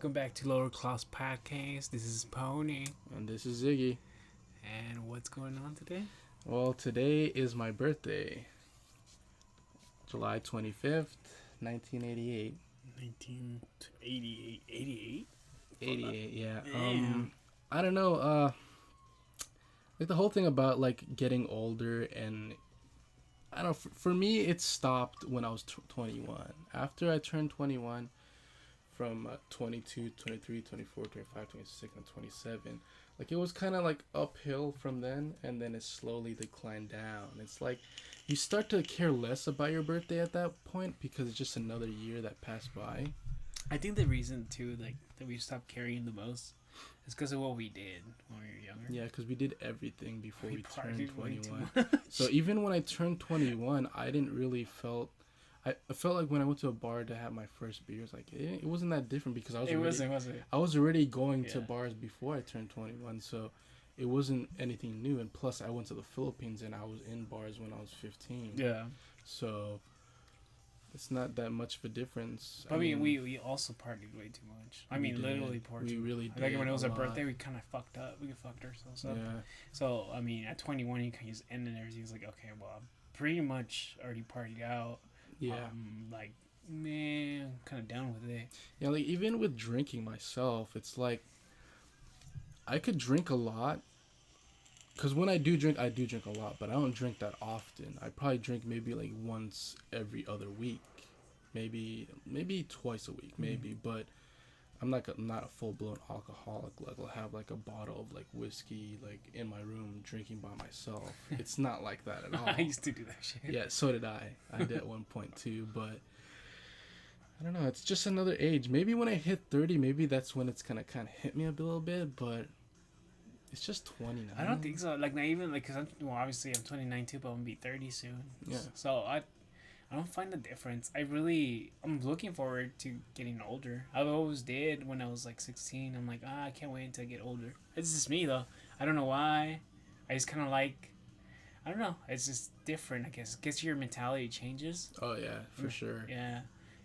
welcome back to Lower Class Podcast. This is Pony. And this is Ziggy. And what's going on today? Well, today is my birthday. July 25th, 1988. 1988. 88? 88, yeah. Damn. I don't know, like the whole thing about like getting older and I don't know, for me it stopped when I was 21. After I turned 21, from 22, 23, 24, 25, 26, and 27, like it was kind of like uphill from then it slowly declined down. It's like you start to care less about your birthday at that point because it's just another year that passed by. I think the reason, too, like, that we stopped carrying the most is because of what we did when we were younger. Yeah, because we did everything before we turned partied way too 21. much. So even when I turned 21, I didn't really felt. I felt like when I went to a bar to have my first beers, like it wasn't that different because It wasn't, was it? I was already going to Yeah. bars before I turned 21, so it wasn't anything new. And plus, I went to the Philippines and I was in bars when I was 15. Yeah. So it's not that much of a difference. I mean, we also partied way too much. I we mean, did. literally partied. We really did. Like when it was a our lot. birthday, we kind of fucked up. We fucked ourselves up. Yeah. So, I mean, at 21, you can just end and everything's like, okay, well, I'm pretty much already partied out. Yeah. Like, man, I'm kind of done with it. Yeah, like even with drinking myself, it's like I could drink a lot. Because when I do drink a lot, but I don't drink that often. I probably drink maybe like once every other week, maybe twice a week, maybe. But I'm not a full blown alcoholic. Like I'll have like a bottle of like whiskey like in my room drinking by myself. It's not like that at all. I used to do that shit. Yeah, so did I. I did at one point too, but I don't know. It's just another age. Maybe when I hit 30, maybe that's when it's gonna kind of hit me a little bit, but. It's just 29. I don't think so. Like, not even, like, because obviously I'm 29 too, but I'm going to be 30 soon. Yeah. So, I don't find the difference. I'm looking forward to getting older. I always did when I was, like, 16. I'm like, I can't wait until I get older. It's just me, though. I don't know why. I just kind of like, I don't know. It's just different, I guess. I guess your mentality changes. Oh, yeah, for sure. Yeah.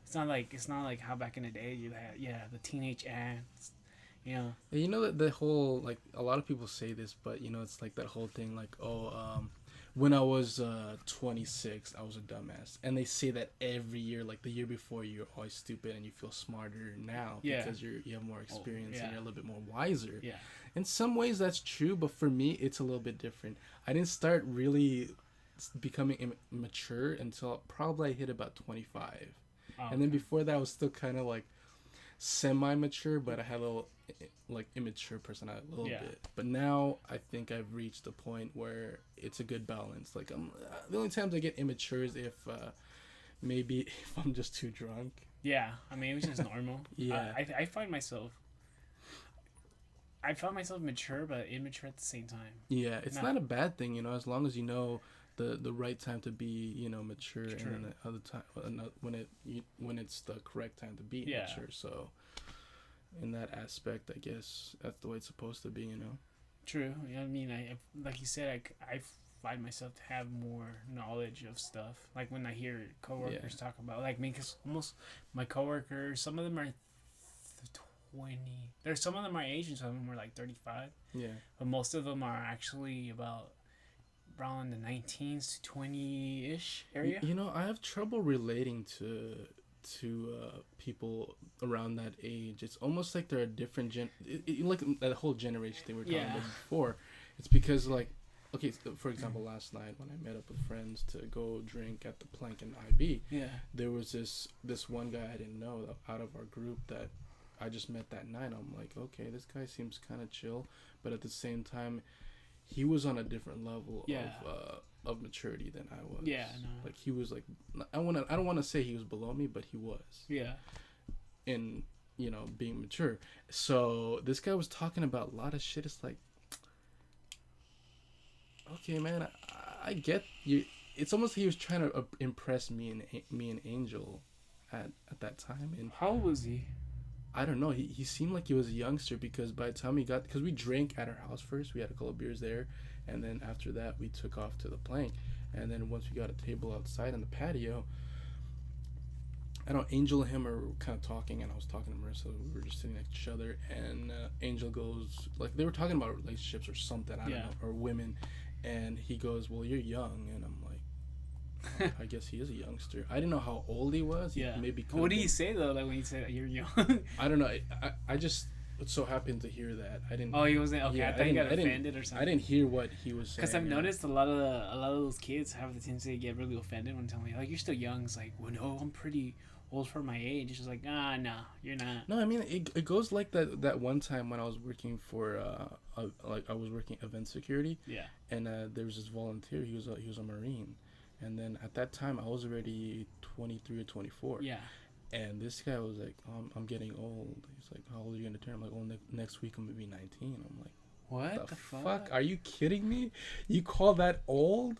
It's not like how back in the day you had, the teenage angst. Yeah. And you know that the whole, like, a lot of people say this, but, you know, it's like that whole thing, like, when I was 26, I was a dumbass. And they say that every year, like, the year before, you're always stupid and you feel smarter now because you have more experience and you're a little bit more wiser. Yeah. In some ways, that's true, but for me, it's a little bit different. I didn't start really becoming mature until probably I hit about 25. Oh, and then before that, I was still kind of, like, semi-mature, but I had a little like immature personality a little bit. But now I think I've reached a point where it's a good balance. Like the only times I get immature is if maybe if I'm just too drunk. Yeah, I mean, it was just normal. Yeah. I find myself mature but immature at the same time. Yeah, it's not a bad thing, you know, as long as you know the right time to be, you know, mature, and then the other time when it's the correct time to be mature. So in that aspect, I guess that's the way it's supposed to be, you know. True. I mean, I like you said, I find myself to have more knowledge of stuff. Like when I hear coworkers talk about, like, me, because almost my coworkers, some of them are 20. There's some of them are Asian, some of them are like 35. Yeah. But most of them are actually about around the 19s to 20-ish area. You know, I have trouble relating to people around that age. It's almost like they're a different like that whole generation they were talking about before. It's because, like, okay, for example, last night when I met up with friends to go drink at the Plank in IB, there was this one guy I didn't know out of our group that I just met that night. I'm like, okay, this guy seems kind of chill, but at the same time, he was on a different level of maturity than I was. Yeah, no. Like he was like, I don't want to say he was below me, but he was. Yeah. In, you know, being mature. So this guy was talking about a lot of shit. It's like, okay, man, I get you. It's almost like he was trying to impress me and Angel at that time. And how old was he? I don't know. He seemed like he was a youngster because by the time because we drank at our house first, we had a couple of beers there, and then after that we took off to the Plank, and then once we got a table outside on the patio, I don't Angel and him are kind of talking, and I was talking to Marissa. We were just sitting next to each other, and Angel goes like they were talking about relationships or something. I don't know, or women, and he goes, "Well, you're young," and I'm like. I guess he is a youngster. I didn't know how old he was. Yeah. Maybe. What do you say though? Like when you say you're young. I don't know. I just so happened to hear that. I didn't. Oh, he wasn't. Okay, I thought he got offended or something. I didn't hear what he was saying. Because I've noticed a lot of those kids have the tendency to get really offended when telling me like you're still young. It's like, well, no, I'm pretty old for my age. It's just like, no, you're not. No, I mean it goes like that one time when I was working for I was working event security. Yeah. And there was this volunteer. He was a Marine. And then at that time, I was already 23 or 24. Yeah. And this guy was like, I'm getting old. He's like, how old are you going to turn? I'm like, next week I'm going to be 19. I'm like, what the fuck? Are you kidding me? You call that old?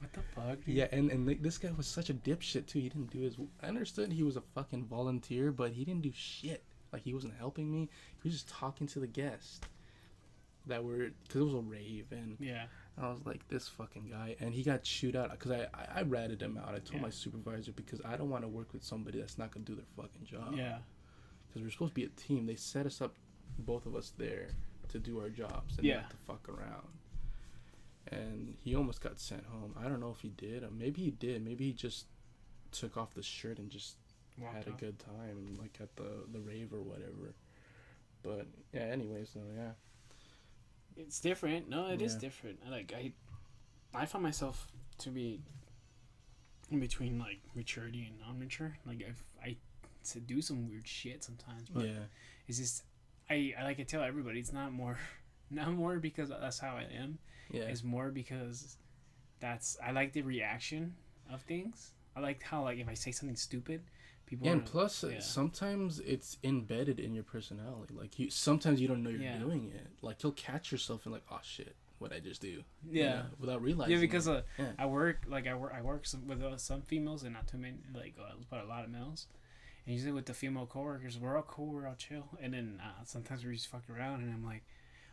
What the fuck, dude? Yeah, and this guy was such a dipshit, too. He didn't do his... I understood he was a fucking volunteer, but he didn't do shit. Like, he wasn't helping me. He was just talking to the guests that were... Because it was a rave, and... Yeah. I was like, this fucking guy. And he got chewed out because I ratted him out. I told my supervisor because I don't want to work with somebody that's not going to do their fucking job. Yeah. Because we're supposed to be a team. They set us up, both of us there, to do our jobs and not to fuck around. And he almost got sent home. I don't know if he did. Or maybe he did. Maybe he just took off the shirt and just had a good time, like at the rave or whatever. But, yeah, anyways, so, yeah. It's different. No, it is different. I find myself to be in between like maturity and non-mature. Like I to do some weird shit sometimes, but it's just I like to tell everybody it's not more because that's how I am. Yeah, it's more because I like the reaction of things. I like how like if I say something stupid. People and plus, sometimes it's embedded in your personality. Like sometimes you don't know you're doing it. Like you'll catch yourself and like, oh shit, what'd I just do? Yeah, you know, without realizing. Yeah, because I work with some females and not too many. Like but a lot of males. And usually with the female coworkers, we're all cool, we're all chill. And then sometimes we just fuck around, and I'm like,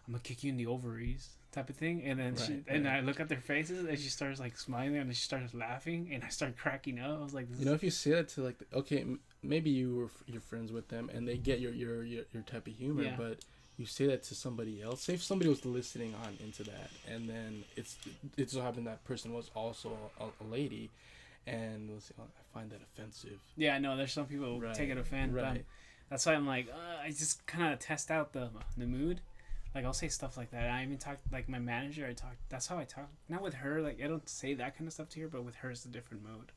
I'm gonna kick you in the ovaries type of thing. And then I look at their faces, and she starts like smiling, and then she starts laughing, and I start cracking up. I was like, if you say that to like, okay, maybe you're friends with them, and they get your type of humor, but you say that to somebody else. Say if somebody was listening on into that, and then it so happened that person was also a lady, and let's see, I find that offensive. Yeah, I know. There's some people who take it offense, but that's why I'm like, I just kind of test out the mood. Like, I'll say stuff like that. I even talk, like, my manager, that's how I talk. Not with her, like, I don't say that kind of stuff to her, but with her, it's a different mode.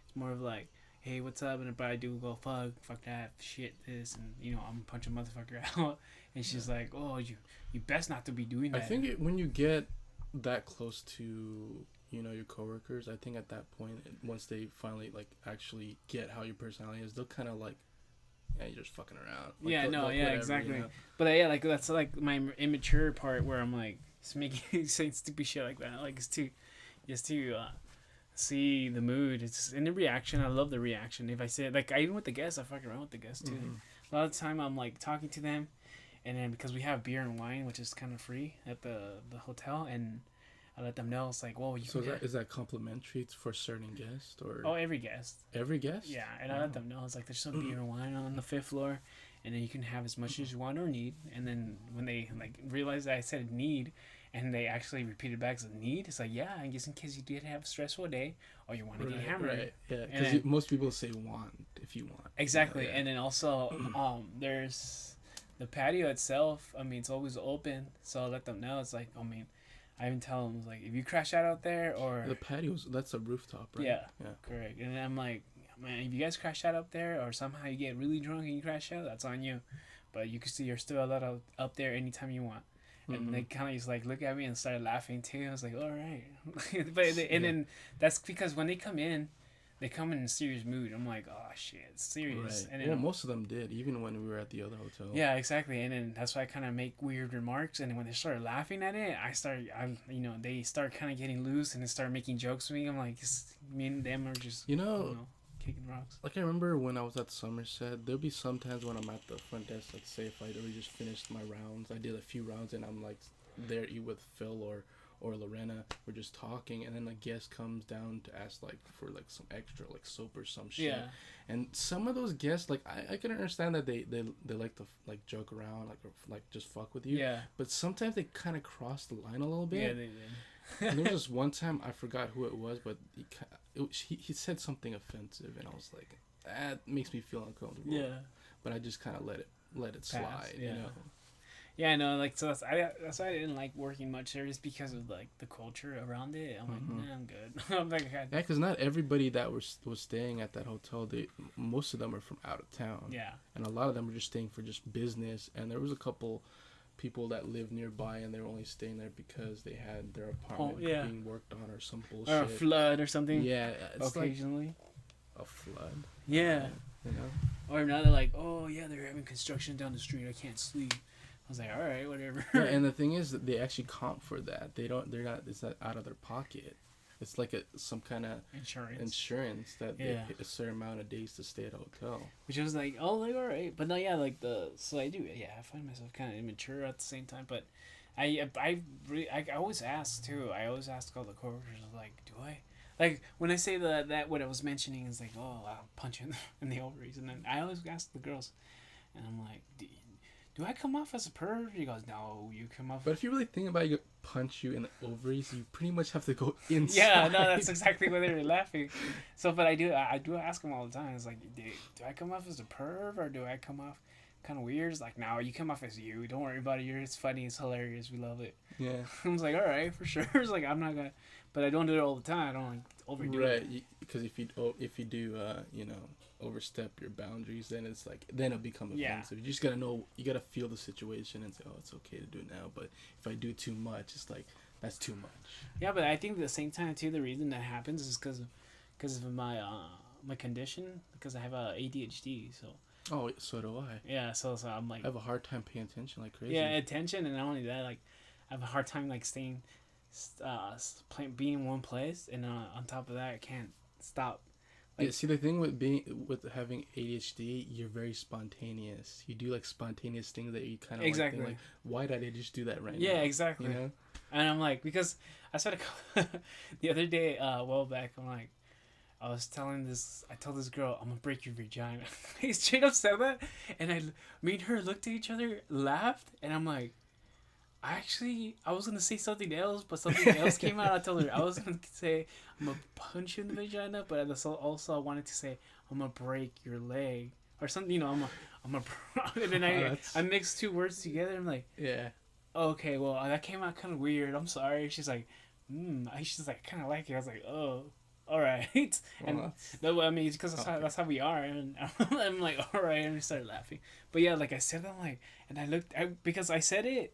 It's more of like, hey, what's up? And if I do go, fuck that, shit, this, and, I'm gonna punch a motherfucker out. And she's like, oh, you best not to be doing that. I think when you get that close to, your coworkers, I think at that point, once they finally, like, actually get how your personality is, they'll kind of, like, yeah, you're just fucking around. Like, whatever, exactly. But like that's like my immature part where I'm like saying stupid shit like that. Like just to see the mood. It's in the reaction. I love the reaction. If I say like even with the guests, I fuck around with the guests too. Mm-hmm. A lot of the time I'm like talking to them, and then because we have beer and wine, which is kind of free at the hotel, and I let them know it's like, whoa. Is that complimentary for certain guests or? Oh, every guest. Every guest. Yeah, and I let them know it's like there's some beer and wine on the 5th floor, and then you can have as much as you want or need. And then when they like realized that I said need, and they actually repeated back as a need, it's like I guess in case you did have a stressful day or you want to get hammered. Right. Yeah. Because most people say want if you want. Exactly, and then also there's the patio itself. I mean, it's always open, so I let them know. It's like I even tell them, like, if you crash out there or... The patio's, that's a rooftop, right? Yeah, correct. And I'm like, man, if you guys crash out up there or somehow you get really drunk and you crash out, that's on you. But you can see you're still allowed up there anytime you want. And they kind of just, like, look at me and started laughing, too. I was like, all right. Then that's because when they come in a serious mood. I'm like, oh shit, it's serious. Right. And then, most of them did, even when we were at the other hotel. Yeah, exactly. And then that's why I kind of make weird remarks. And then when they started laughing at it, they start kind of getting loose and they start making jokes with me. I'm like, me and them are just, kicking rocks. Like I remember when I was at Somerset, there'll be some times when I'm at the front desk, let's say if I'd already just finished my rounds. I did a few rounds and I'm like there with Phil or Lorena were just talking, and then a guest comes down to ask like for like some extra like soap or some shit. Yeah. And some of those guests, like I can understand that they like to like joke around, like or, like just fuck with you. Yeah. But sometimes they kind of cross the line a little bit. Yeah, they did. And there was this one time, I forgot who it was, but he said something offensive, and I was like, that makes me feel uncomfortable. Yeah. But I just kind of let it slide, yeah. you know. Yeah, I know. Like, so that's why I didn't like working much there, just because of like the culture around it. I'm like, nah, I'm good. I'm like, yeah, because not everybody that was staying at that hotel, most of them are from out of town. Yeah. And a lot of them were just staying for just business, and there was a couple people that lived nearby, and they were only staying there because they had their apartment being worked on or some bullshit. Or a flood or something. Yeah, it's occasionally. Like a flood. Yeah. You know. Or now they're like, oh yeah, they're having construction down the street. I can't sleep. I was like, all right, whatever. Yeah, and the thing is that they actually comp for that. They're not. It's not out of their pocket. It's like some kind of insurance that they pay a certain amount of days to stay at a hotel. Which was like, oh, like all right, but no, yeah, like so I do, yeah, I find myself kind of immature at the same time, but I always ask too. I always ask all the coworkers, like, do I, like when I say that what I was mentioning is like, oh, I'll punch you in the ovaries, and then I always ask the girls, and I'm like, do I come off as a perv? He goes, no, you come off. But if you really think about it, you punch you in the ovaries, you pretty much have to go inside. Yeah, no, that's exactly why they were laughing. So, but I do ask them all the time. It's like, do I come off as a perv or do I come off kind of weird? It's like, no, you come off as you. Don't worry about it. It's funny. It's hilarious. We love it. Yeah. I was like, all right, for sure. It's like, I'm not gonna, but I don't do it all the time. I don't like overdo it. Right, because if you do, you know, overstep your boundaries, then it's like it'll become offensive. You just gotta know, you gotta feel the situation and say, oh, it's okay to do it now. But if I do too much, it's like that's too much. Yeah, but I think at the same time too, the reason that happens is because of my my condition, because I have ADHD. So. Oh, so do I. Yeah, so I'm like. I have a hard time paying attention like crazy. Yeah, attention, and not only that, like I have a hard time like staying, being in one place, and on top of that, I can't stop. Like, yeah, see the thing with having ADHD, you're very spontaneous. You do like spontaneous things that you kind of exactly. Like, why did I just do that right now? Yeah, exactly. You know? And I'm like, because I said the other day, a while back, I'm like, I told this girl, I'm gonna break your vagina. I straight up said that, and me and her looked at each other, laughed, and I'm like, I was gonna say something else, but something else came out. I told her I was gonna say I'm gonna punch you in the vagina, but also I wanted to say I'm gonna break your leg or something. You know, I'm gonna and then I mixed two words together. I'm like, yeah, okay, well that came out kind of weird. I'm sorry. She's like, she's like, I kind of like it. I was like, oh, all right. And no, I mean, because that's how we are. And I'm like, all right, and we started laughing. But yeah, like I said, I'm like, and I looked, because I said it.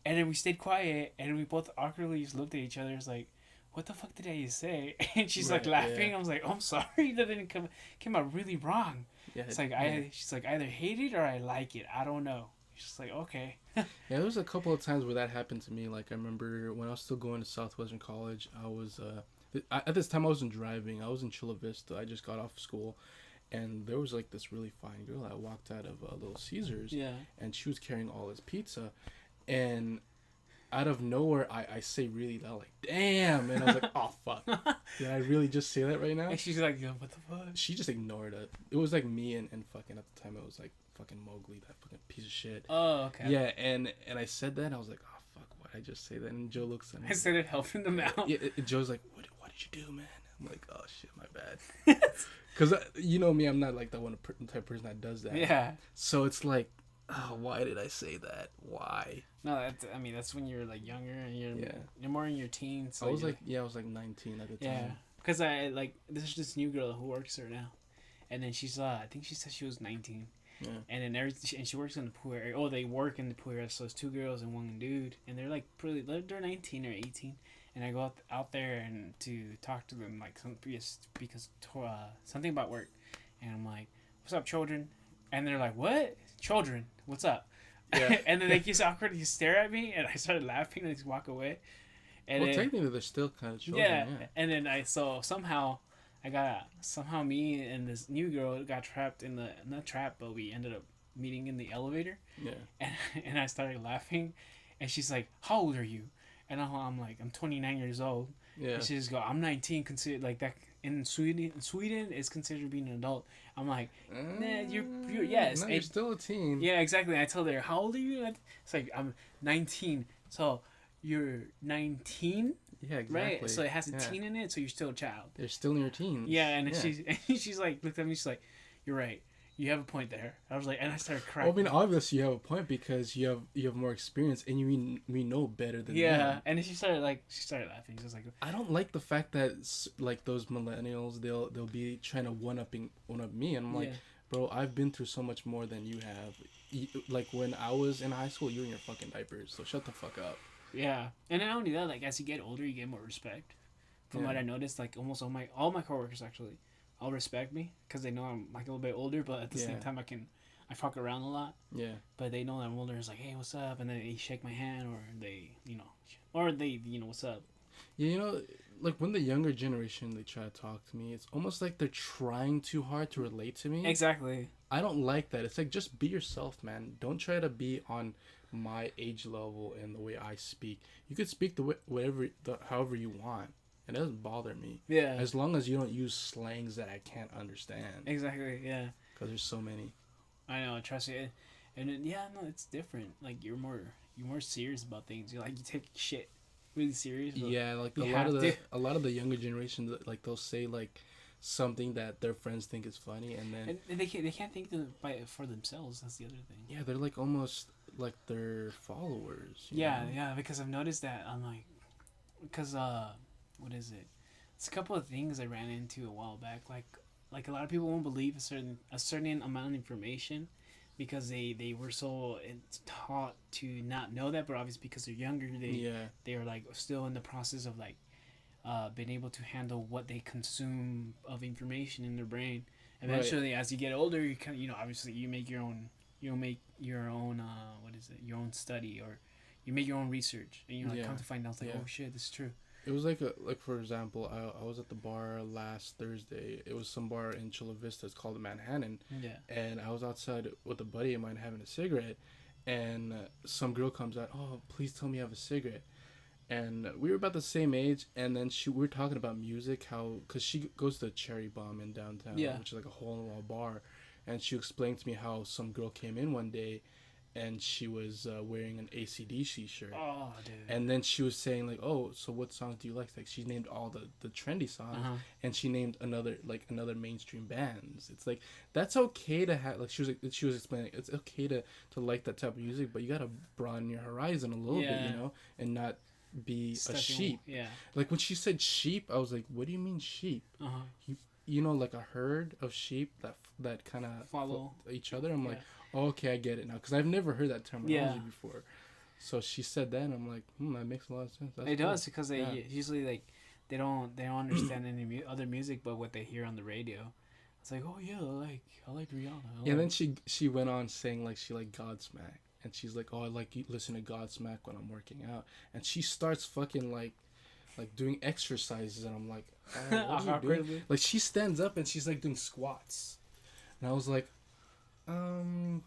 And then we stayed quiet, and we both awkwardly just looked at each other. It's like, what the fuck did I just say? And she's like laughing. Yeah. I was like, oh, I'm sorry. That didn't came out really wrong. Yeah, it's like, she's like, either hate it or I like it. I don't know. She's like, okay. Yeah, there was a couple of times where that happened to me. Like, I remember when I was still going to Southwestern College, I was, at this time I wasn't driving. I was in Chula Vista. I just got off school. And there was like this really fine girl that walked out of Little Caesars. Yeah. And she was carrying all this pizza. And out of nowhere, I say really loud, like, damn. And I was like, oh, fuck. Did I really just say that right now? And she's like, what the fuck? She just ignored it. It was like me and fucking, at the time, it was like fucking Mowgli, that fucking piece of shit. Oh, okay. Yeah, and I said that, and I was like, oh, fuck, why'd I just say that? And Joe looks at me. I said it helping them out. Yeah, Joe's like, what did you do, man? I'm like, oh, shit, my bad. Because, you know me, I'm not like that type of person that does that. Yeah. So it's like, oh, why did I say that? Why? No, that's when you're like younger and you're more in your teens. So I was like 19 at the time. Yeah, because there's this new girl who works there now, and then she's I think she said she was 19. Yeah. And then and she works in the pool area. Oh, they work in the pool area, so it's two girls and one dude, and they're like they're 19 or 18, and I go out there and to talk to them like because something about work, and I'm like, what's up, children? And they're like, what? Children, what's up? Yeah. And then they just awkwardly stare at me, and I started laughing and just walk away. And technically they're still kind of children. Yeah. And then somehow me and this new girl got trapped not trapped, but we ended up meeting in the elevator. Yeah. And I started laughing, and she's like, how old are you? and I'm like, I'm 29 years old. Yeah. And she just go, I'm 19, considered like that in Sweden. Sweden is considered being an adult. I'm like, nah, you're yes, No, you're still a teen. yeah, exactly. I told her, how old are you? It's like I'm 19. So you're 19, Yeah, exactly. right? So it has a teen in it, so you're still a child. You're still in your teens. Yeah, and she's like, looked at me, she's like, you're right. You have a point there. I was like, and I started crying. Well, I mean, obviously you have a point because you have more experience and we know better than them. And then she started laughing. She was like, I don't like the fact that like those millennials they'll be trying to one up me, and I'm like, bro, I've been through so much more than you have. Like when I was in high school, you were in your fucking diapers, so shut the fuck up. Yeah, and not only that, like as you get older, you get more respect. From what I noticed, like almost all my coworkers actually, all respect me because they know I'm like a little bit older, but at the same time I fuck around a lot. Yeah. But they know that I'm older. It's like, hey, what's up? And then they shake my hand, or they what's up? Yeah, you know, like when the younger generation they try to talk to me, it's almost like they're trying too hard to relate to me. Exactly. I don't like that. It's like just be yourself, man. Don't try to be on my age level and the way I speak. You could speak however you want. It doesn't bother me. Yeah. As long as you don't use slangs that I can't understand. Exactly. Yeah. Because there's so many. I know. Trust me. And then, no, it's different. Like you're more serious about things. You take shit really serious. Yeah, like a lot of the younger generation, like they'll say like something that their friends think is funny, and then and they can't think for themselves. That's the other thing. Yeah, they're like almost like their followers. Yeah, because I've noticed that. I'm like, because what is it? It's a couple of things I ran into a while back. Like a lot of people won't believe a certain amount of information because they were so taught to not know that, but obviously because they're younger, they are like still in the process of like being able to handle what they consume of information in their brain. Eventually, as you get older, you kind of, obviously you make your own your own study, or you make your own research, and come to find out it's like, oh shit, this is true. It was like for example, I was at the bar last Thursday. It was some bar in Chula Vista. It's called the Manhattan. Yeah. And I was outside with a buddy of mine having a cigarette, and some girl comes out. Oh, please tell me you have a cigarette. And we were about the same age, and then we were talking about music, because she goes to Cherry Bomb in downtown, which is like a hole-in-the-wall bar, and she explained to me how some girl came in one day, and she was wearing an AC/DC shirt. Oh, dude. And then she was saying like, oh, so what songs do you like? Like she named all the trendy songs, and she named another mainstream bands. It's like that's okay to have, like she was explaining, it's okay to like that type of music, but you gotta broaden your horizon a little bit, and not be a sheep. Like when she said sheep, I was like, what do you mean sheep? Like a herd of sheep that kind of follow each other. I'm like, oh, okay, I get it now, because I've never heard that terminology before. So she said that, and I'm like, that makes a lot of sense. That's does, because they usually like they don't understand any other music but what they hear on the radio. It's like, oh yeah, I like Rihanna. And then she went on saying like she liked Godsmack. And she's like, oh, I like listen to Godsmack when I'm working out. And she starts fucking like doing exercises, and I'm like, oh, what are you doing? Like she stands up and she's like doing squats, and I was like, kind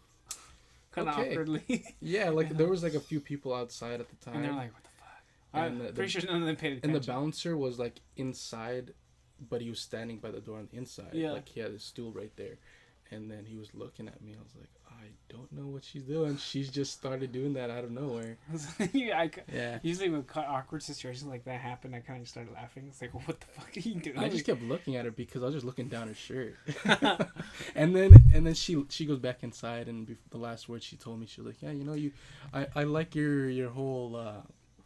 of awkwardly. Yeah, like there was like a few people outside at the time, and they're like, what the fuck? I'm pretty sure none of them paid attention. And the bouncer was like inside, but he was standing by the door on the inside. Yeah, like he had his stool right there, and then he was looking at me. I was like, I don't know what she's doing. She's just started doing that out of nowhere. Usually when awkward situations like that happen, I kind of started laughing. It's like, what the fuck are you doing? I just kept looking at her because I was just looking down her shirt. and then she goes back inside, and the last word she told me, she was like, yeah, I like your whole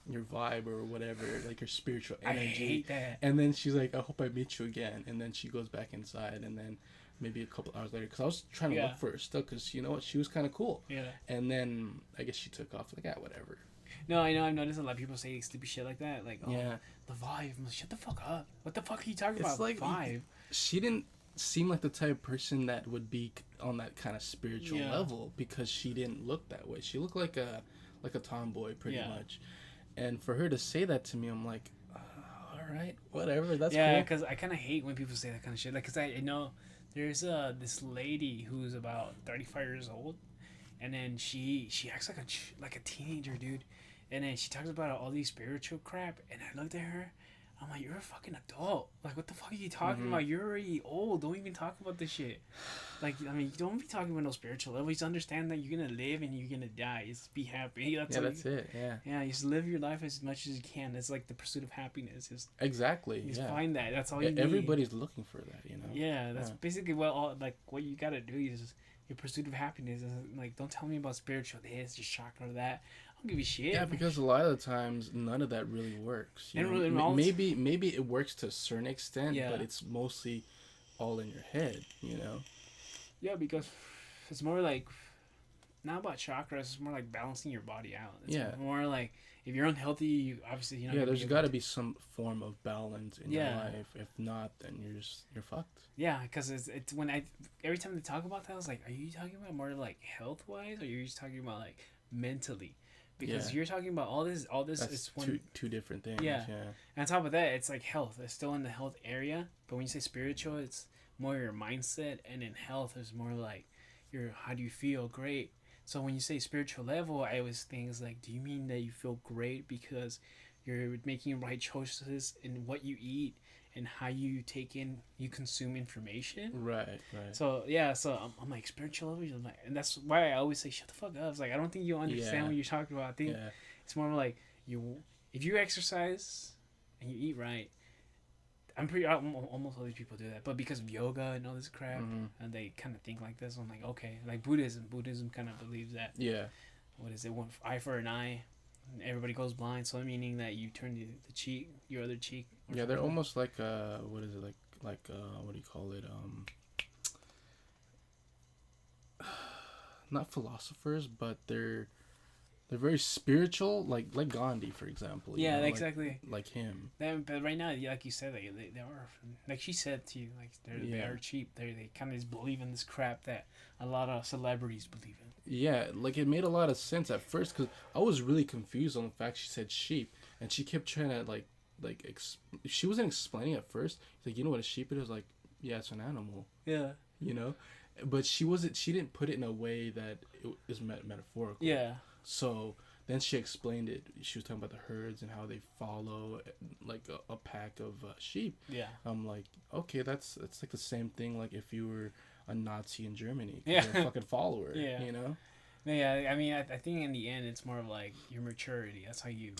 your vibe or whatever, like your spiritual energy. I hate that. And then she's like, I hope I meet you again. And then she goes back inside, and then maybe a couple hours later, because I was trying to look for her still, because you know what, she was kind of cool. Yeah. And then I guess she took off. Like, whatever. No, I know. I've noticed a lot of people say stupid shit like that. Like, oh, the vibe. I'm like, shut the fuck up. What the fuck are you talking about? Like vibe. She didn't seem like the type of person that would be on that kind of spiritual level, because she didn't look that way. She looked like a tomboy pretty much. And for her to say that to me, I'm like, all right, whatever. That's cool. Yeah, because I kind of hate when people say that kind of shit. Like, because I know. There's this lady who's about 35 years old, and then she acts like a teenager, dude. And then she talks about all these spiritual crap, and I looked at her. I'm like, you're a fucking adult. Like, what the fuck are you talking about? You're already old. Don't even talk about this shit. Like, I mean, you don't be talking about no spiritual level. Just understand that you're gonna live and you're gonna die. Just be happy. That's it. Yeah. Yeah, just live your life as much as you can. It's like the pursuit of happiness. Just exactly. Just find that. That's all you need. Everybody's looking for that, you know. Yeah, that's basically what you gotta do is your pursuit of happiness. Like, don't tell me about spiritual this, just chakra that. I don't give a shit. Yeah, because a lot of the times none of that really works. Maybe it works to a certain extent, but it's mostly all in your head, you know. Yeah, because it's more like not about chakras. It's more like balancing your body out. It's more like if you're unhealthy, you obviously there's got to be some form of balance in your life. If not, then you're fucked. Yeah, because it's when every time they talk about that, I was like, are you talking about more like health wise, or you're just talking about like mentally? Because you're talking about all this That's is when two different things. Yeah. And on top of that, it's like health. It's still in the health area, but when you say spiritual, it's more your mindset, and in health, it's more like your how do you feel? Great. So when you say spiritual level, I always think is like, do you mean that you feel great because you're making right choices in what you eat and how you consume information? Right. So I'm like spiritual level, I'm like, and that's why I always say shut the fuck up. It's like I don't think you understand what you're talking about. I think it's more like if you exercise and you eat right. Almost all these people do that, but because of yoga and all this crap, and they kind of think like this. I'm like, okay, like Buddhism kind of believes that. Yeah. What is it? One eye for an eye. Everybody goes blind, so meaning that you turn the cheek, your other cheek. Yeah, they're almost like what is it like what do you call it? Not philosophers, but they're very spiritual, like Gandhi, for example. Yeah, exactly. Like him. But right now, like you said, they are, like she said to you, like they are cheap. They kind of just believe in this crap that a lot of celebrities believe in. Yeah, like it made a lot of sense at first because I was really confused on the fact she said sheep, and she kept trying to she wasn't explaining at first. She's like, you know what a sheep is? I was like, yeah, it's an animal. Yeah. You know, but she didn't put it in a way that it is metaphorical. Yeah. So then she explained it. She was talking about the herds and how they follow like a pack of sheep. Yeah. I'm like, okay, that's like the same thing. Like if you were a Nazi in Germany, yeah, you're a fucking follower. Yeah. You know. Yeah, I mean, I think in the end, it's more of like your maturity. That's how you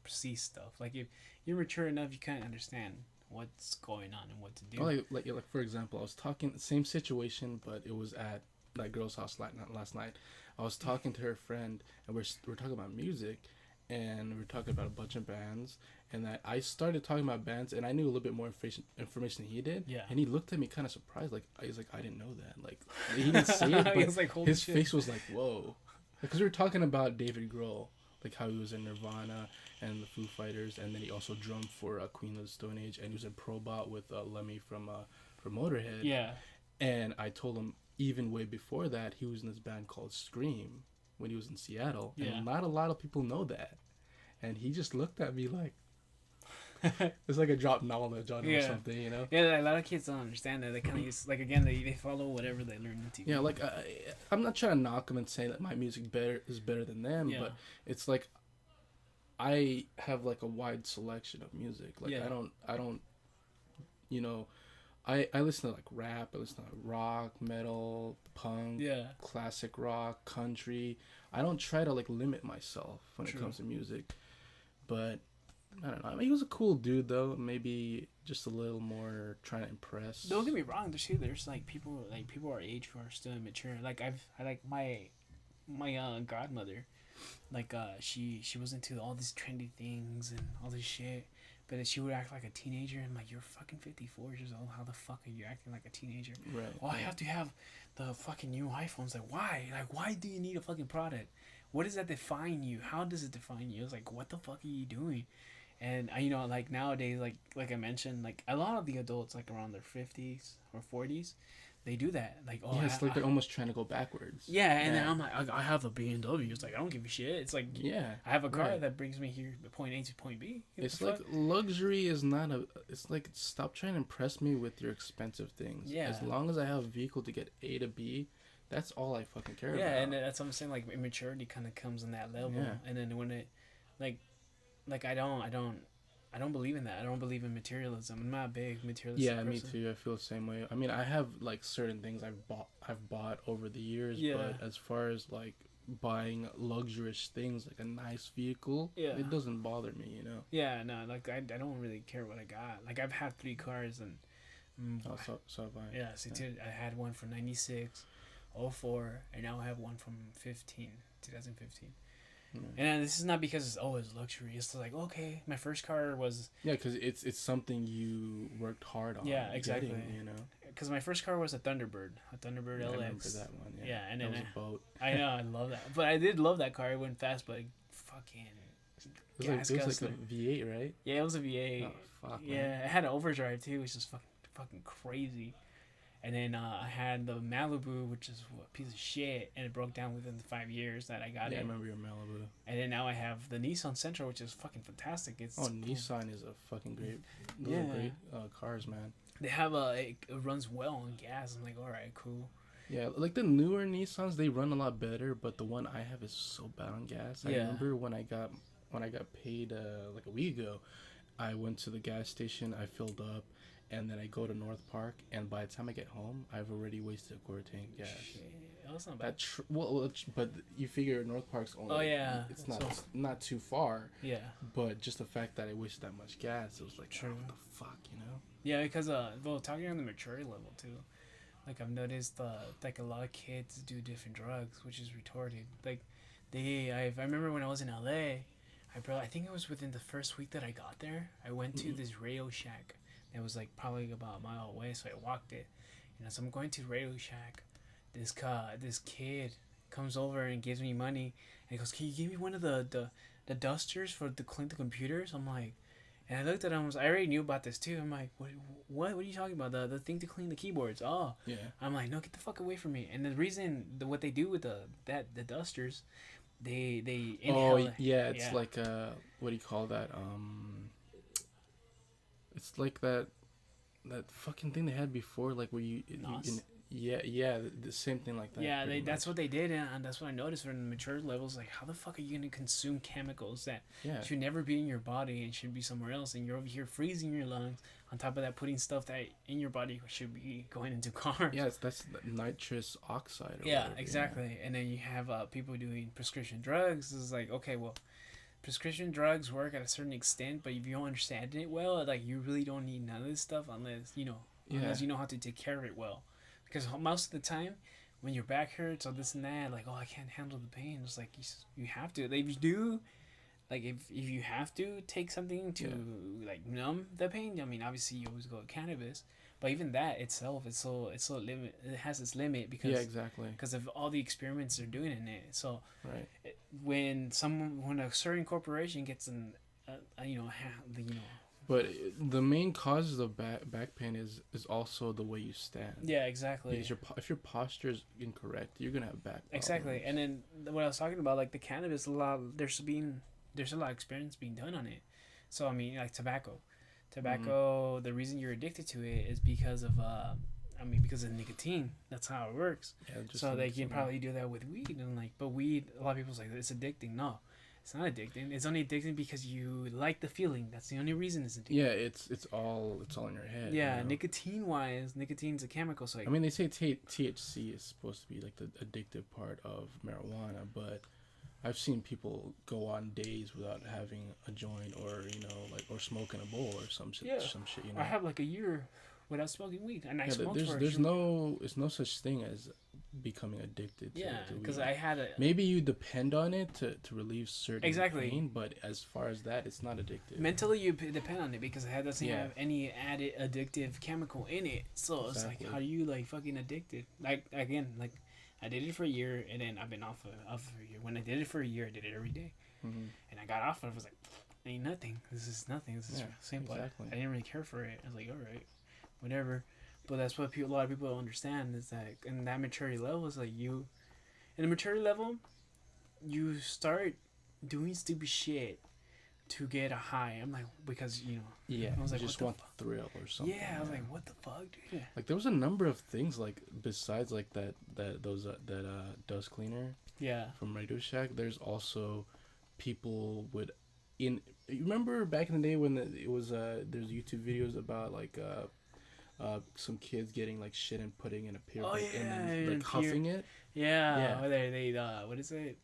see stuff. Like if you're mature enough, you kind of understand what's going on and what to do. Like for example, I was talking same situation, but it was at that girl's house last night. I was talking to her friend, and we're talking about music, and we're talking about a bunch of bands, and that I started talking about bands, and I knew a little bit more information than he did. Yeah. And he looked at me kind of surprised, like he's like, I didn't know that. Like he didn't say it, but like, his face was like, whoa, because we were talking about David Grohl, like how he was in Nirvana and the Foo Fighters, and then he also drummed for Queen of the Stone Age, and he was in Probot with Lemmy from Motorhead. Yeah. And I told him, even way before that, he was in this band called Scream when he was in Seattle. Yeah. And not a lot of people know that. And he just looked at me like, it's like a drop knowledge on him or something, you know? Yeah, a lot of kids don't understand that. They kind of use, like, again, they follow whatever they learn on TV. Yeah, like, I'm not trying to knock them and say that my music is better than them, but it's like, I have, like, a wide selection of music. Like, I don't, you know... I listen to like rap, I listen to rock, metal, punk, classic rock, country. I don't try to like limit myself when it comes to music. But I don't know. I mean, he was a cool dude though. Maybe just a little more trying to impress. Don't get me wrong. There's like people our age who are still immature. Like I like my godmother. Like she was into all these trendy things and all this shit. But she would act like a teenager, and I'm like, you're fucking 54 years old. How the fuck are you acting like a teenager? Right. Well, I have to have the fucking new iPhones. Like, why? Like, why do you need a fucking product? What does that define you? How does it define you? It's like, what the fuck are you doing? And you know, like nowadays, like I mentioned, like a lot of the adults, like around their 50s or 40s, they do that. Like, oh, yeah, it's like they're almost trying to go backwards. Yeah, and then I'm like, I have a BMW. It's like I don't give a shit. It's like, I have a car that brings me here, point A to point B. It's like luxury is not a. It's like stop trying to impress me with your expensive things. Yeah. As long as I have a vehicle to get A to B, that's all I fucking care about. Yeah, and that's what I'm saying. Like immaturity kind of comes on that level, and then like I don't believe in that. I don't believe in materialism. I'm not a big materialistic Yeah, me person. too. I feel the same way. I mean, I have like certain things I've bought over the years, Yeah. but as far as like buying luxurious things like a nice vehicle, Yeah. it doesn't bother me, you know. Yeah, no, like I don't really care what I got. Like I've had 3 cars and Oh, so have I. yeah, see, I had one from 96, '04, and now I have one from 2015. Yeah. And this is not because it's luxury. It's like, okay, my first car was Yeah, because it's something you worked hard on. Yeah, exactly. Getting, you know. because my first car was a Thunderbird Yeah, I LX. remember that one. Yeah, Yeah, and that then was a boat. I know I love that, but I did love that car. It went fast, but fucking gas It was guzzler. like a V8, right? Yeah, it was a V8. Oh fuck. Yeah, Man. it had an overdrive too, which is fucking crazy. And then I had the Malibu, which is a piece of shit, and it broke down within the 5 years that I got Yeah, I it. remember your Malibu. And then now I have the Nissan Sentra, which is fucking fantastic. It's Nissan is a fucking great. Those Yeah. are great cars, man. They have it runs well on gas. I'm like, all right, cool. Yeah, like the newer Nissans, they run a lot better, but the one I have is so bad on gas. I Yeah. remember when I got paid like a week ago, I went to the gas station, I filled up, and then I go to North Park, and by the time I get home, I've already wasted a quarter tank of gas. Shit, that's not bad. But you figure North Park's only. Oh, yeah. It's not So- not too far, Yeah, but just the fact that I wasted that much gas, it was like, True. oh, what the fuck, you know? yeah, because talking on the maturity level too. Like I've noticed, like a lot of kids do different drugs, which is retarded. Like, I remember when I was in LA, I think it was within the first week that I got there. I went to this Radio Shack that was like probably about a mile away, so I walked it. You know, so I'm going to Radio Shack. This kid comes over and gives me money, and he goes, "Can you give me one of the dusters to clean the computers?" I'm like. And I looked at him. I already knew about this too. I'm like, what are you talking about? The thing to clean the keyboards. Oh, Yeah. I'm like, no, get the fuck away from me. And the reason, what they do with the dusters, they Oh inhale. yeah, it's yeah. like what do you call that? It's like that fucking thing they had before, like where Nos? yeah, the same thing like that. Yeah, pretty that's much. what they did, and that's what I noticed from the mature levels. Like, how the fuck are you gonna consume chemicals that Yeah. should never be in your body and should be somewhere else, and you're over here freezing your lungs. On top of that, putting stuff that in your body should be going into cars. Yeah, that's the nitrous oxide. Or Yeah, whatever, exactly. And then you have people doing prescription drugs. It's like, okay, well, prescription drugs work at a certain extent, but if you don't understand it well, like you really don't need none of this stuff unless unless you know how to take care of it well. Because most of the time, when your back hurts or this and that, like, oh, I can't handle the pain. It's like you have to. Like, if you do, like if you have to take something to like numb the pain, I mean, obviously you always go with cannabis. But even that itself, it's so limit. It has its limit because Yeah, exactly. because of all the experiments they're doing in it. So Right. when a certain corporation gets But the main causes of back pain is also the way you stand. yeah, exactly. Because if your posture is incorrect, you're gonna have back problems. Exactly. And then what I was talking about, like the cannabis, there's a lot of experiments being done on it. So I mean, like tobacco, the reason you're addicted to it is because of because of nicotine. That's how it works. Yeah, So they can something- probably do that with weed, and but weed, a lot of people's like, it's addicting. No, it's not addicting. It's only addicting because you like the feeling. That's the only reason it's addicting. Yeah, it's all in your head. Yeah, you know? nicotine's a chemical. So like, I mean, they say THC is supposed to be like the addictive part of marijuana, but I've seen people go on days without having a joint or or smoking a bowl or some shit. Yeah. Some shit. I have like a year without smoking weed, and I Yeah, smoked for there's no such thing as becoming addicted to, yeah, to because weed. I had a Maybe you depend on it to relieve certain Exactly. pain, but as far as that, it's not addictive. mentally you depend on it because it doesn't Yeah. have any added addictive chemical in it. So it's Exactly. like, how do you like fucking addicted? Like again, like I did it for a year, and then I've been off for a year. When I did it for a year, I did it every day, Mhm. and I got off. And I was like, ain't nothing. This is nothing. This is Yeah, simple. exactly. I didn't really care for it. I was like, all right, whatever. But that's what a lot of people don't understand is that in that maturity level is like in the maturity level, you start doing stupid shit to get a high. I'm like, because Yeah, I was like, you just what want the thrill or something. yeah, I was like, what the fuck, dude? Like there was a number of things like besides like that dust cleaner Yeah, from Radio Shack. There's also people would in. You remember back in the day when it was there's YouTube videos about like some kids getting like shit and putting in a beer Oh bag yeah, and then like and huffing it. yeah. Yeah. Or they what is it?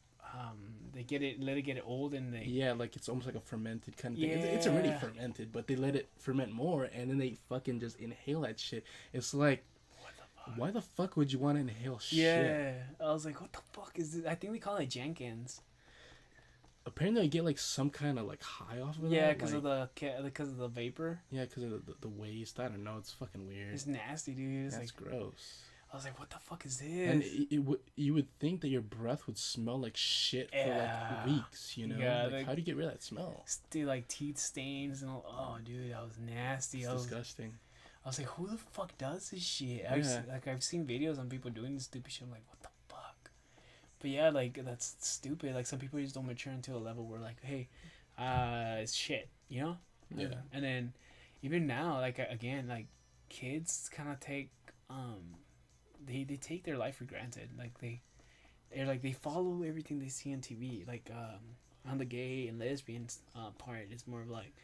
They get it, let it get old, and they Yeah, like it's almost like a fermented kind of thing. It's already Yeah. fermented, but they let it ferment more, and then they fucking just inhale that shit. It's like, what the fuck? why the fuck would you want to inhale shit? Yeah, I was like, what the fuck is this? I think they call it Jenkins. Apparently, I get like some kind of like high off of Yeah, that. because like, of the vapor. yeah, because of the waste. I don't know. It's fucking weird. It's nasty, dude. It's That's like gross. I was like, what the fuck is And this? you would think that your breath would smell like shit for Yeah. like weeks. You know, Yeah, like like- how do you get rid of that smell? Dude, like teeth stains and all. Oh, dude, that was nasty. It's I was disgusting. like, who the fuck does this shit? I've Yeah. I've seen videos on people doing this stupid shit. I'm like, what the fuck? But yeah, like that's stupid. Like some people just don't mature into a level where like, hey, it's shit, you know? Yeah. And then even now, like again, like kids kind of take they take their life for granted. Like they follow everything they see on TV. Like on the gay and lesbian part, it's more of like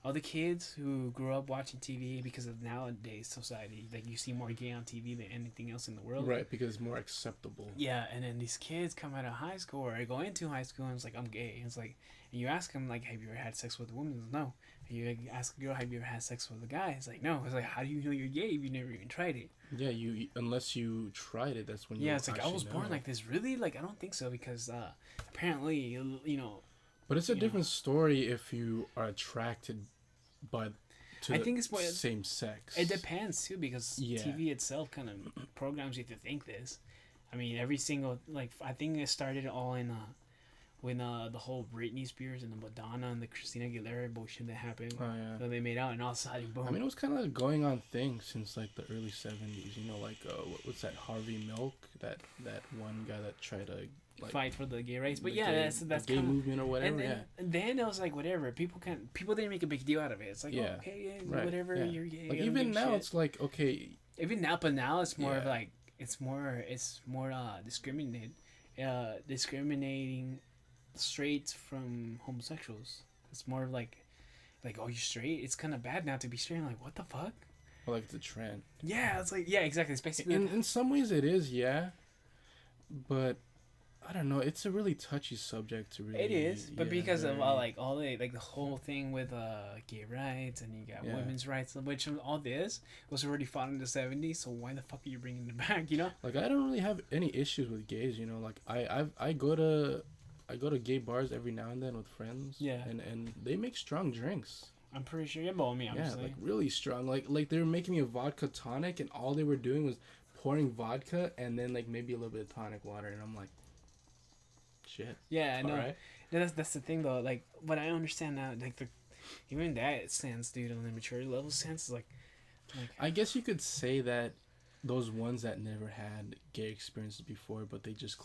all the kids who grew up watching TV because of nowadays society. Like you see more gay on TV than anything else in the world. Right, because it's more acceptable. Yeah, and then these kids come out of high school or go into high school and it's like, I'm gay. And it's like, and you ask them like, have you ever had sex with a woman? It's no. And you ask a girl, have you ever had sex with a guy? It's like, no. It's like, how do you know you're gay if you never even tried it? Yeah, you unless you tried it, that's when you. Yeah, it's like I actually was born know. like this. Really? Like I don't think so because apparently you know. But it's a you different story if you are attracted by to I the think it's more same sex. it depends too because Yeah. TV itself kind of programs you to think this. I mean, every single like I think it started all in when the whole Britney Spears and the Madonna and the Christina Aguilera bullshit that happened. Oh yeah. So they made out and all of a sudden boom. I mean, it was kind of a going on thing since like the early '70s. You know, like what's that Harvey Milk? That one guy that tried to like fight for the gay rights, but the yeah, gay, that's the gay kind of. movement or whatever. And then it was like whatever people didn't make a big deal out of it. It's like Yeah. oh, okay, yeah, Right, whatever, yeah. you're gay. Like I don't even give a now, shit. it's like okay, Even now, but now it's more of Yeah. like it's more discriminating straights from homosexuals. It's more of like oh, you straight. It's kind of bad now to be straight. I'm like, what the fuck? well, like it's a trend. Yeah, it's like yeah, exactly. It's basically In some ways, it is, yeah. But I don't know. It's a really touchy subject to really. it is, but yeah, because of very- like all the like the whole thing with gay rights and you got Yeah. women's rights, which all this was already fought in the 70s. So why the fuck are you bringing it back? You know? Like I don't really have any issues with gays. You know, like I go to gay bars every now and then with friends. Yeah. And they make strong drinks. I'm pretty sure you're both me. Yeah, Obviously. like really strong. Like they were making me a vodka tonic, and all they were doing was pouring vodka and then like maybe a little bit of tonic water, and I'm like, shit. yeah, I know. All right. That's the thing though. Like, what I understand now, like even that sense, dude, on the maturity level sense, is like I guess you could say that those ones that never had gay experiences before, but they just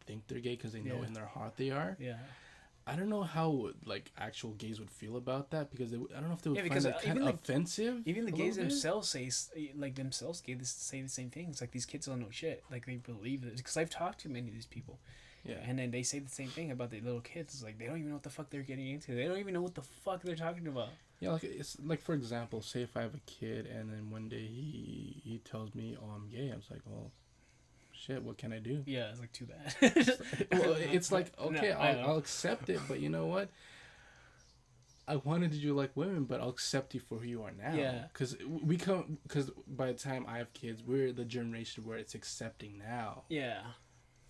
think they're gay because they know Yeah. in their heart they are. yeah, I don't know how like actual gays would feel about that because I don't know if they would Yeah, find because, it kind even, of like, offensive. even the a gays little bit. themselves say the same things. Like these kids don't know shit. Like they believe it because I've talked to many of these people, Yeah. and then they say the same thing about the little kids. It's like they don't even know what the fuck they're getting into. They don't even know what the fuck they're talking about. Yeah, like it's like for example, say if I have a kid and then one day he tells me, "Oh, I'm gay," I'm just like, "Well, shit, what can I do?" Yeah, it's like too bad. Well, it's like okay, No, I know. I'll accept it, but you know what? I wanted you to like women, but I'll accept you for who you are now. Yeah. Because by the time I have kids, we're the generation where it's accepting now. Yeah,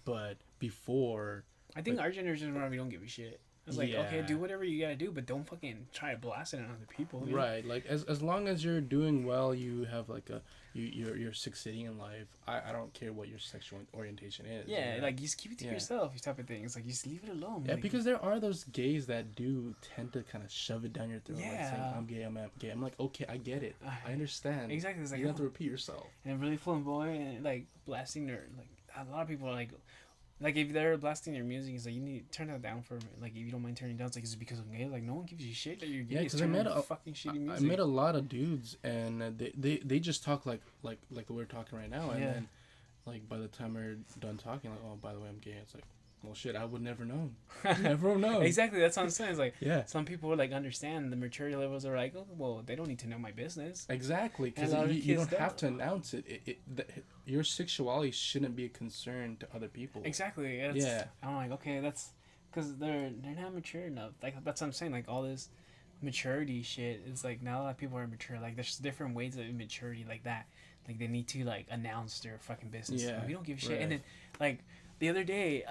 But before, I think Like- our generation is where we don't give a shit. It's like okay, Yeah. do whatever you gotta do, but don't fucking try to blast it on other people. you know? right? Like as long as you're doing well, you have like you're succeeding in life. I don't care what your sexual orientation is. Yeah, you know? like you just keep it to Yeah. yourself, you type of thing. It's like you just leave it alone. Yeah, like, because there are those gays that do tend to kind of shove it down your throat, like saying, Yeah. "I'm gay, I'm gay." I'm like, okay, I get it, I I- understand. exactly. It's like You don't have to oh, repeat yourself. and really flamboyant and like blasting their like a lot of people are like if they're blasting their music, it's like you need to turn that down for like if you don't mind turning it down. It's like is it because I'm gay? Like no one gives you shit that you're gay. Yeah, It's 'cause I turn met on a- fucking shitty I music. met a lot of dudes, and they just talk like we're talking right now, and Yeah. then like by the time we're done talking, like, oh, by the way, I'm gay. It's like, well, shit, I would never know. Never know. Exactly, that's what I'm saying. It's like, Yeah. some people like understand the maturity levels are like, oh, well, they don't need to know my business. Exactly, because you don't have to announce it. Your sexuality shouldn't be a concern to other people. Exactly. I'm like, okay, that's because they're not mature enough. Like, that's what I'm saying. Like, all this maturity shit is like, not a lot of people are mature. Like, there's different ways of immaturity like that. Like, they need to like announce their fucking business. Yeah, Like, we don't give a shit. right. And then like the other day,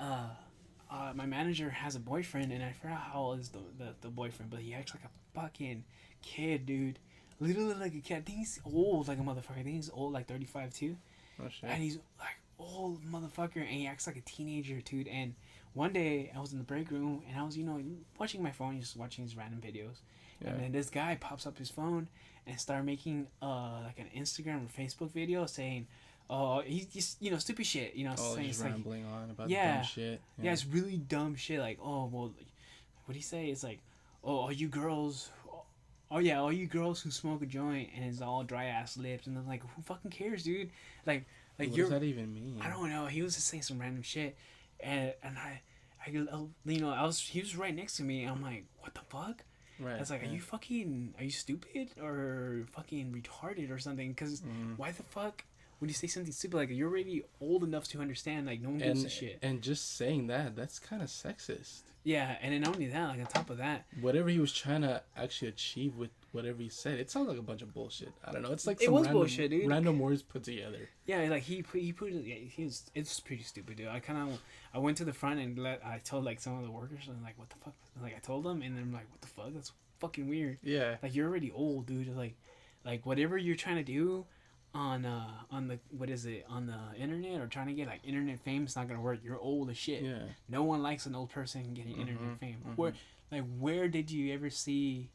my manager has a boyfriend, and I forgot how old is the boyfriend, but he acts like a fucking kid, dude. Literally like a kid. I think he's old like a motherfucker. I think he's old, like 35 too. Oh, shit. And he's like old motherfucker, and he acts like a teenager, dude. And one day I was in the break room, and I was, watching my phone, just watching these random videos. Yeah. And then this guy pops up his phone and start making like an Instagram or Facebook video saying, oh, he's just, stupid shit, saying, just rambling like, on about dumb shit. Yeah, it's really dumb shit. Like, oh, well, what do you say? It's like, oh, all you girls who smoke a joint and it's all dry ass lips, and then like, who fucking cares, dude? Like what does that even mean? I don't know. He was just saying some random shit, and he was right next to me. And I'm like, what the fuck? Right. I was like, are you stupid or fucking retarded or something? Because why the fuck would you say something stupid? Like, you're already old enough to understand, like, no one gives a shit. And just saying that's kind of sexist. Yeah, and then not only that, like, on top of that, whatever he was trying to actually achieve with whatever he said, it sounds like a bunch of bullshit. I don't know. It's like bullshit, dude. Random words put together. Yeah, like it's pretty stupid, dude. I went to the front and I told like some of the workers, and like, what the fuck? Like, I told them, and I'm like, what the fuck? That's fucking weird. Yeah. Like, you're already old, dude. Like whatever you're trying to do on the on the internet, or trying to get like internet fame, it's not gonna work. You're old as shit. Yeah. No one likes an old person getting internet fame. Where did you ever see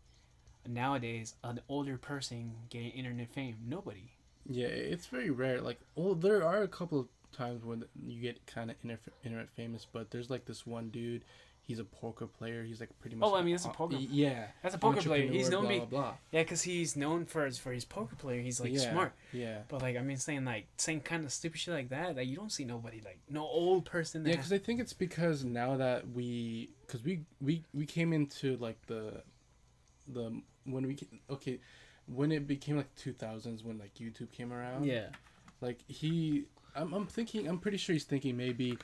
nowadays an older person getting internet fame? Nobody. Yeah, it's very rare. Like, there are a couple of times when you get kind of internet famous, but there's like this one dude. He's a poker player. He's like pretty much. Oh, I mean, that's a poker. Yeah, that's a poker player. He's known blah, blah, blah. Yeah, because he's known for his poker player. He's like smart. Yeah. But like, I mean, saying kind of stupid shit like that. Like, you don't see nobody, like, no old person. Yeah, because I think it's because now that we came into like when it became like 2000s, when like YouTube came around. Yeah. Like I'm pretty sure he's thinking maybe,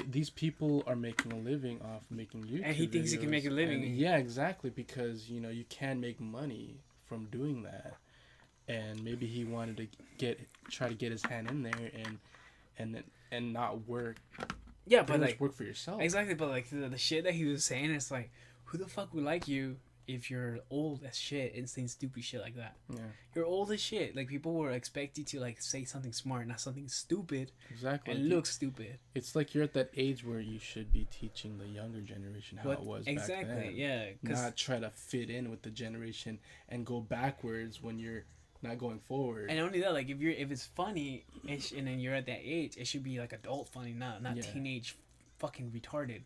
these people are making a living off making YouTube and he thinks videos. He can make a living. And yeah, exactly, because you can make money from doing that, and maybe he wanted to try to get his hand in there and not work. Yeah, but like, work for yourself. Exactly, but like the shit that he was saying, it's like, who the fuck would like you if you're old as shit and saying stupid shit like that? Yeah. You're old as shit. Like, people will expect you to like say something smart, not something stupid. Exactly. And look stupid. It's like you're at that age where you should be teaching the younger generation how it was back then. Exactly, yeah. Not try to fit in with the generation and go backwards when you're not going forward. And only that, like, if it's funny, and then you're at that age, it should be like adult funny, not teenage fucking retarded.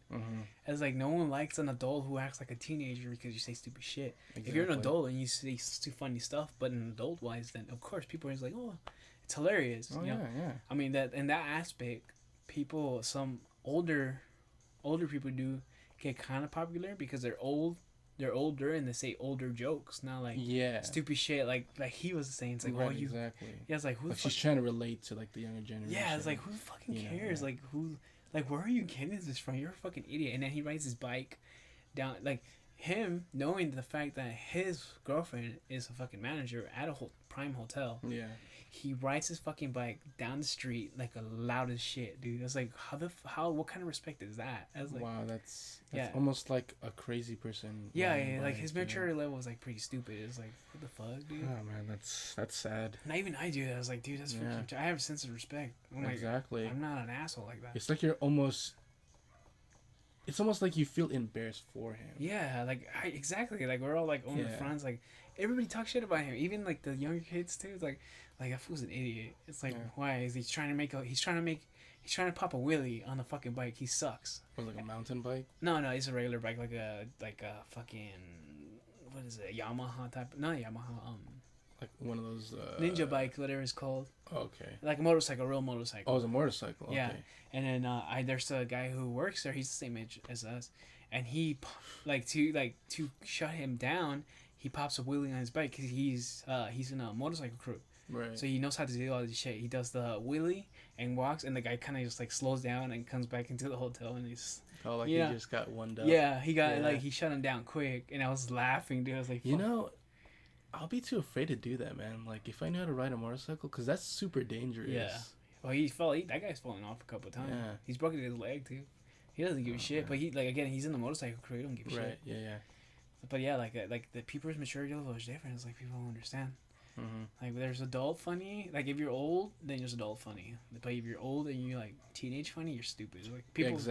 It's like, no one likes an adult who acts like a teenager because you say stupid shit. Exactly. If you're an adult and you say funny stuff, but an adult wise, then of course people are just like, oh, it's hilarious. Oh, yeah. I mean, that in that aspect, some older people do get kind of popular because they're older and they say older jokes, not like stupid shit like he was saying. It's like, right, exactly. Yeah, it's like, who? Like, she's trying to relate to like the younger generation. Yeah, it's like, who fucking cares? Yeah. Like, who? Like, where are you getting this from? You're a fucking idiot. And then he rides his bike down, like, him knowing the fact that his girlfriend is a fucking manager at a prime hotel. Yeah. He rides his fucking bike down the street like a loud as shit, dude. I was like, what kind of respect is that? I was like, wow, that's almost like a crazy person. Yeah, like his maturity level was like pretty stupid. It's like, what the fuck, dude? Oh man, that's sad. Not even I do that. I was like, dude, that's freaking. I have a sense of respect. I'm exactly. Like, I'm not an asshole like that. It's like it's almost like you feel embarrassed for him. Yeah, like exactly. Like, we're all like only friends. Like, everybody talks shit about him. Even like the younger kids too. It's like that fool's an idiot. It's like, why is he trying to he's trying to pop a wheelie on the fucking bike. He sucks. Was like a mountain bike? No, it's a regular bike, like a fucking, what is it, Yamaha type? Not Yamaha. like one of those ninja bike, whatever it's called. Okay. Like a motorcycle, real motorcycle. Oh, it's a motorcycle. Okay. Yeah, and then there's a guy who works there. He's the same age as us, and he to shut him down. He pops a wheelie on his bike because he's in a motorcycle crew. Right. So he knows how to do all this shit. He does the wheelie and walks, and the guy kind of just like slows down and comes back into the hotel, and he's he just got one up. Yeah, he got he shut him down quick, and I was laughing, dude. I was like, fuck. I'll be too afraid to do that, man. Like if I knew how to ride a motorcycle, because that's super dangerous. Yeah. Well, that guy's fallen off a couple of times. Yeah. He's broken his leg too. He doesn't give a shit, but he's in the motorcycle crew. He don't give a shit. Right. Yeah. Yeah. But yeah, like the people's maturity level is different. It's like people don't understand. Mm-hmm. Like there's adult funny. Like if you're old, then there's adult funny. But if you're old and you're like teenage funny, you're stupid. Like people just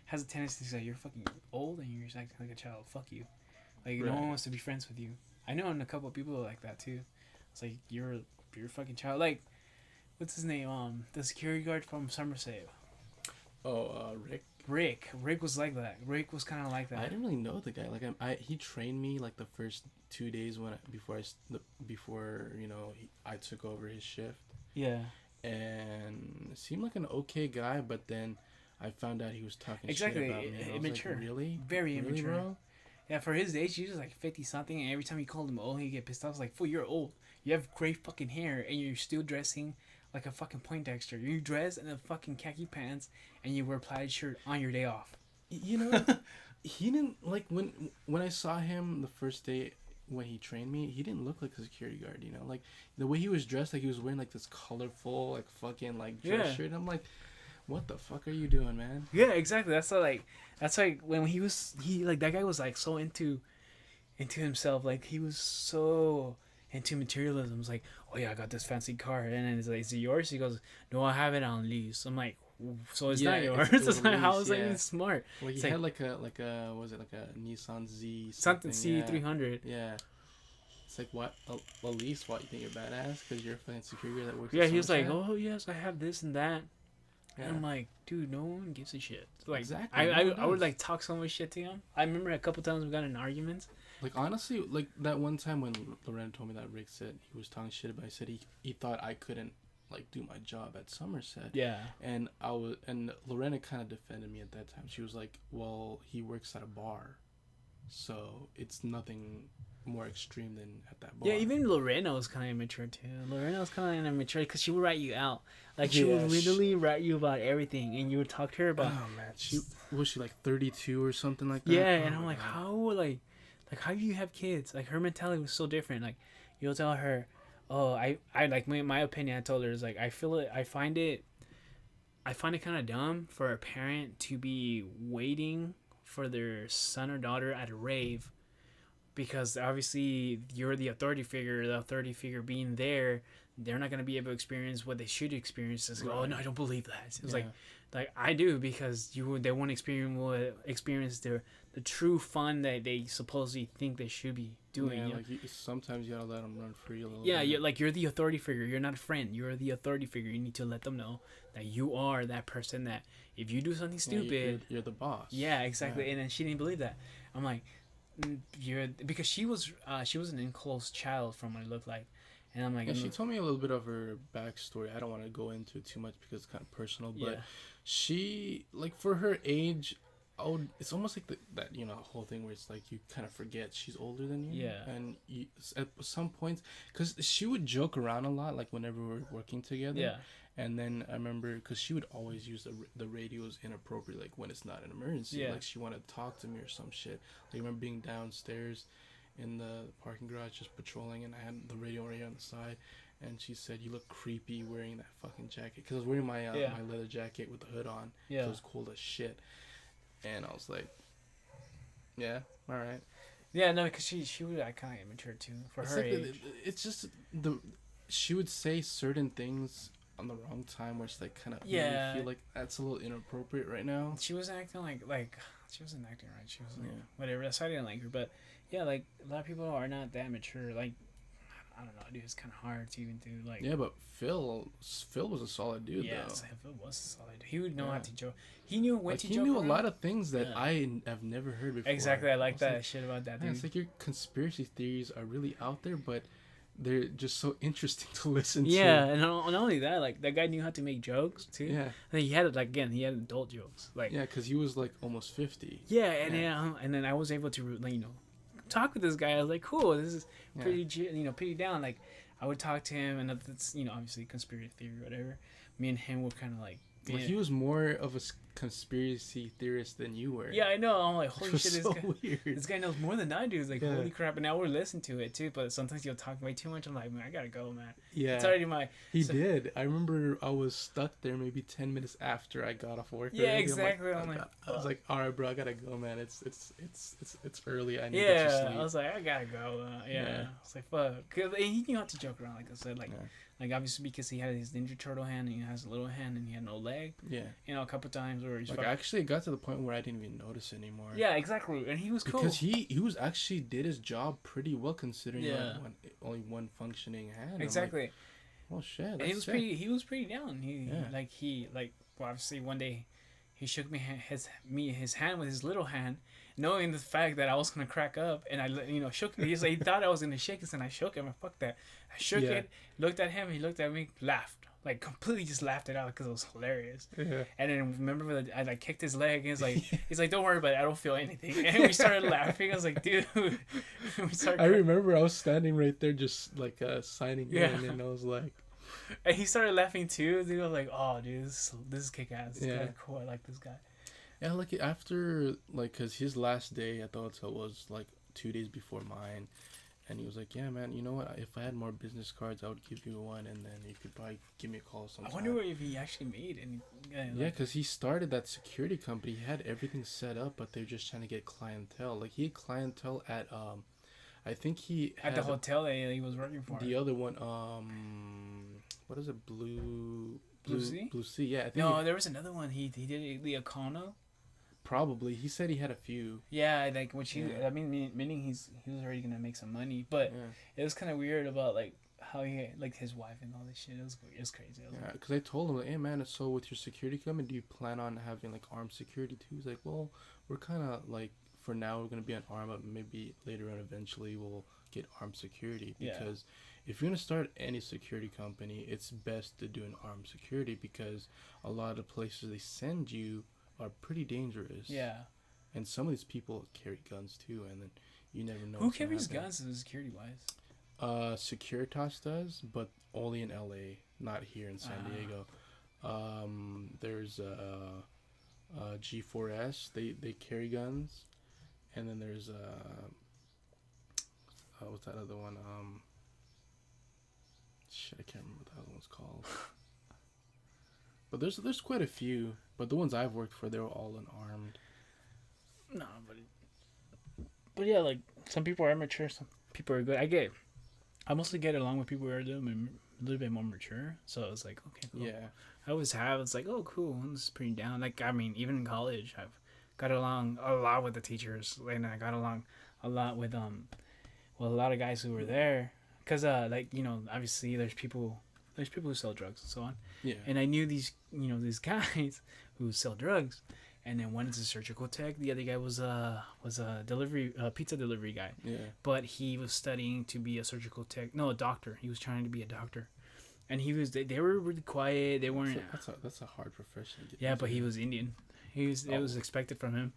has a tendency to say you're fucking old and you're just acting like a child. Fuck you. Like no one wants to be friends with you. I know a couple of people like that too. It's like you're a fucking child. Like what's his name? The security guard from Somerset. Oh, Rick. Rick was like that. Rick was kind of like that. I didn't really know the guy. Like he trained me like the first 2 days before I took over his shift. Yeah. And seemed like an okay guy, but then I found out he was talking shit about me. Immature. Like, really? Very immature. Bro? Yeah, for his age, he was like 50 something, and every time he called him old, he'd get pissed off. I was like, fool, you're old. You have great fucking hair, and you're still dressing like a fucking Poindexter. You dress in a fucking khaki pants, and you wear a plaid shirt on your day off. He didn't, like, when I saw him the first day when he trained me, he didn't look like a security guard, Like, the way he was dressed, like, he was wearing, like, this colorful, like, fucking, like, dress shirt. I'm like, what the fuck are you doing, man? Yeah, exactly. That's like when that guy was like so into himself. Like he was so into materialism. It's like, oh yeah, I got this fancy car, and then it's like, is it yours? He goes, no, I have it on lease. I'm like, so it's not yours. It's like, how is that even smart? Well, he had like a was it like a Nissan Z something C300. Yeah. It's like, what? A lease? What, you think you're badass because you're a fucking security that works? Yeah, he was like, oh yes, I have this and that. Yeah. And I'm like, dude, no one gives a shit. Like, exactly. I would like talk so much shit to him. I remember a couple times we got in arguments. Like honestly, like that one time when Lorena told me that Rick said he was talking shit about, he said he thought I couldn't like do my job at Somerset. Yeah. And Lorena kind of defended me at that time. She was like, well, he works at a bar, so it's nothing more extreme than at that bar. Yeah, even Lorena was kind of immature too. Lorena was kind of immature because she would write you out. Like she would literally write you about everything, and you would talk to her about. Oh man, was she like 32 or something like that? Yeah, and I'm like, how do you have kids? Like her mentality was so different. Like you'll tell her, oh, I like my opinion. I told her is like I find it kind of dumb for a parent to be waiting for their son or daughter at a rave. Because obviously you're the authority figure being there, they're not going to be able to experience what they should experience. It's like, oh no, I don't believe that. It's like I do, because they won't experience the true fun that they supposedly think they should be doing. Yeah, like sometimes you gotta let them run free a little bit. Yeah, you're the authority figure. You're not a friend. You're the authority figure. You need to let them know that you are that person that if you do something stupid, you're the boss. Yeah, exactly. Yeah. And then she didn't believe that. I'm like, because she was an enclosed child from what it looked like, and I'm like, she told me a little bit of her backstory. I don't want to go into it too much because it's kind of personal, but she, like, for her age, it's almost like that whole thing where it's like you kind of forget she's older than you. Yeah. And at some points, because she would joke around a lot, like whenever we were working together. Yeah. And then I remember, because she would always use the radios inappropriately, like when it's not an emergency. Yeah. Like she wanted to talk to me or some shit. Like, I remember being downstairs in the parking garage just patrolling, and I had the radio right here on the side. And she said, you look creepy wearing that fucking jacket. Because I was wearing my my leather jacket with the hood on. Yeah. So it was cold as shit. And I was like, yeah, all right. Yeah, no, because she would kind of immature too for her age. It's just she would say certain things on the wrong time, where it's like kind of made me feel like that's a little inappropriate right now. She wasn't acting like she wasn't acting right. She was whatever. That's why I didn't like her. But yeah, like a lot of people are not that mature. Like I don't know, dude. It's kind of hard to even do like. Yeah, but Phil was a solid dude Yeah, though. Phil was solid. He would know how to joke. He knew when Like to he joke knew around. a lot of things that Yeah. I have never heard before. Exactly, I like was that like, shit about that man, dude. it's like your conspiracy theories are really out there, but they're just so interesting to listen to. Yeah, and not only that, like that guy knew how to make jokes too. Yeah. And he had like again, he had adult jokes. Like Yeah, because he was like almost 50. yeah, and then I was able to like, talk with this guy. I was like, cool, this is pretty pretty down. Like I would talk to him, and that's obviously conspiracy theory or whatever. Me and him were kind of like. Well, he was more of a conspiracy theorist than you were. Yeah, I know. I'm like, holy shit, so weird. this guy knows more than I do. It's like, holy crap. And I would listen to it too, but sometimes you'll talk way too much. I'm like, man, I gotta go, man. Yeah. It's already my. He did. I remember I was stuck there maybe 10 minutes after I got off work. Yeah, already. exactly. I was like, all right, bro, I gotta go, man. It's early. I need to get to sleep. I was like, I gotta go. Yeah. It's like, fuck. 'Cause he knew how to joke around, like I said. Like obviously because he had his Ninja Turtle hand and he has a little hand and he had no leg. Yeah. A couple times where he's like actually it got to the point where I didn't even notice anymore. Yeah, exactly. And he was cool. Because he was actually did his job pretty well considering only one functioning hand. Exactly. Like, oh shit. And he was pretty down. Well, obviously one day he shook his hand with his little hand, knowing the fact that I was gonna crack up, and I shook me. He thought I was gonna shake it, and I shook him. And fuck that. I shook it, looked at him, he looked at me, laughed, like completely just laughed it out because it was hilarious. Yeah. And then remember I like kicked his leg, and he's like, don't worry about it, I don't feel anything. And we started laughing. I was like, dude. I remember I was standing right there, just like signing in, and I was like. And he started laughing too. Dude, I was like, "Oh, dude, this is kick ass. This guy's cool. I like this guy." Yeah, like after cause his last day at the hotel was like 2 days before mine, and he was like, "Yeah, man, you know what? If I had more business cards, I would give you one, and then you could probably give me a call sometime." I wonder if he actually made any. Yeah, cause he started that security company. He had everything set up, but they're just trying to get clientele. Like he had clientele at I think he at the hotel that he was working for. The other one, what is it? Blue Sea? Blue Sea, yeah. I think there was another one. He did the Econo. Probably. He said he had a few. Yeah, like which meaning he was already gonna make some money, but it was kind of weird about like how he like his wife and all this shit. It was crazy. Yeah, because I told him like, hey man, so with your security company, do you plan on having like armed security too? He's like, well, we're kind of like for now we're gonna be unarmed, but maybe later on eventually we'll get armed security because. If you're going to start any security company, it's best to do an armed security because a lot of the places they send you are pretty dangerous. Yeah. And some of these people carry guns too, and then you never know. Who carries guns security wise? Securitas does, but only in LA, not here in San Diego. There's G4S, they carry guns, and then there's what's that other one? Shit, I can't remember what the other one's called. But there's quite a few. But the ones I've worked for, they were all unarmed. No, but yeah, like some people are immature, some people are good. I mostly get along with people who are a little bit more mature. So it's like, okay, cool. Yeah. I always have. It's like, oh, cool. This is pretty down. Like, I mean, even in college, I've got along a lot with the teachers, and I got along a lot with a lot of guys who were there. Cause obviously there's people who sell drugs and so on. Yeah. And I knew these guys who sell drugs, and then one is a surgical tech. The other guy was a pizza delivery guy. Yeah. But he was studying to be a surgical tech. No, a doctor. He was trying to be a doctor, and they were really quiet. They weren't. That's a hard profession. To get yeah, but he was Indian. It was expected from him.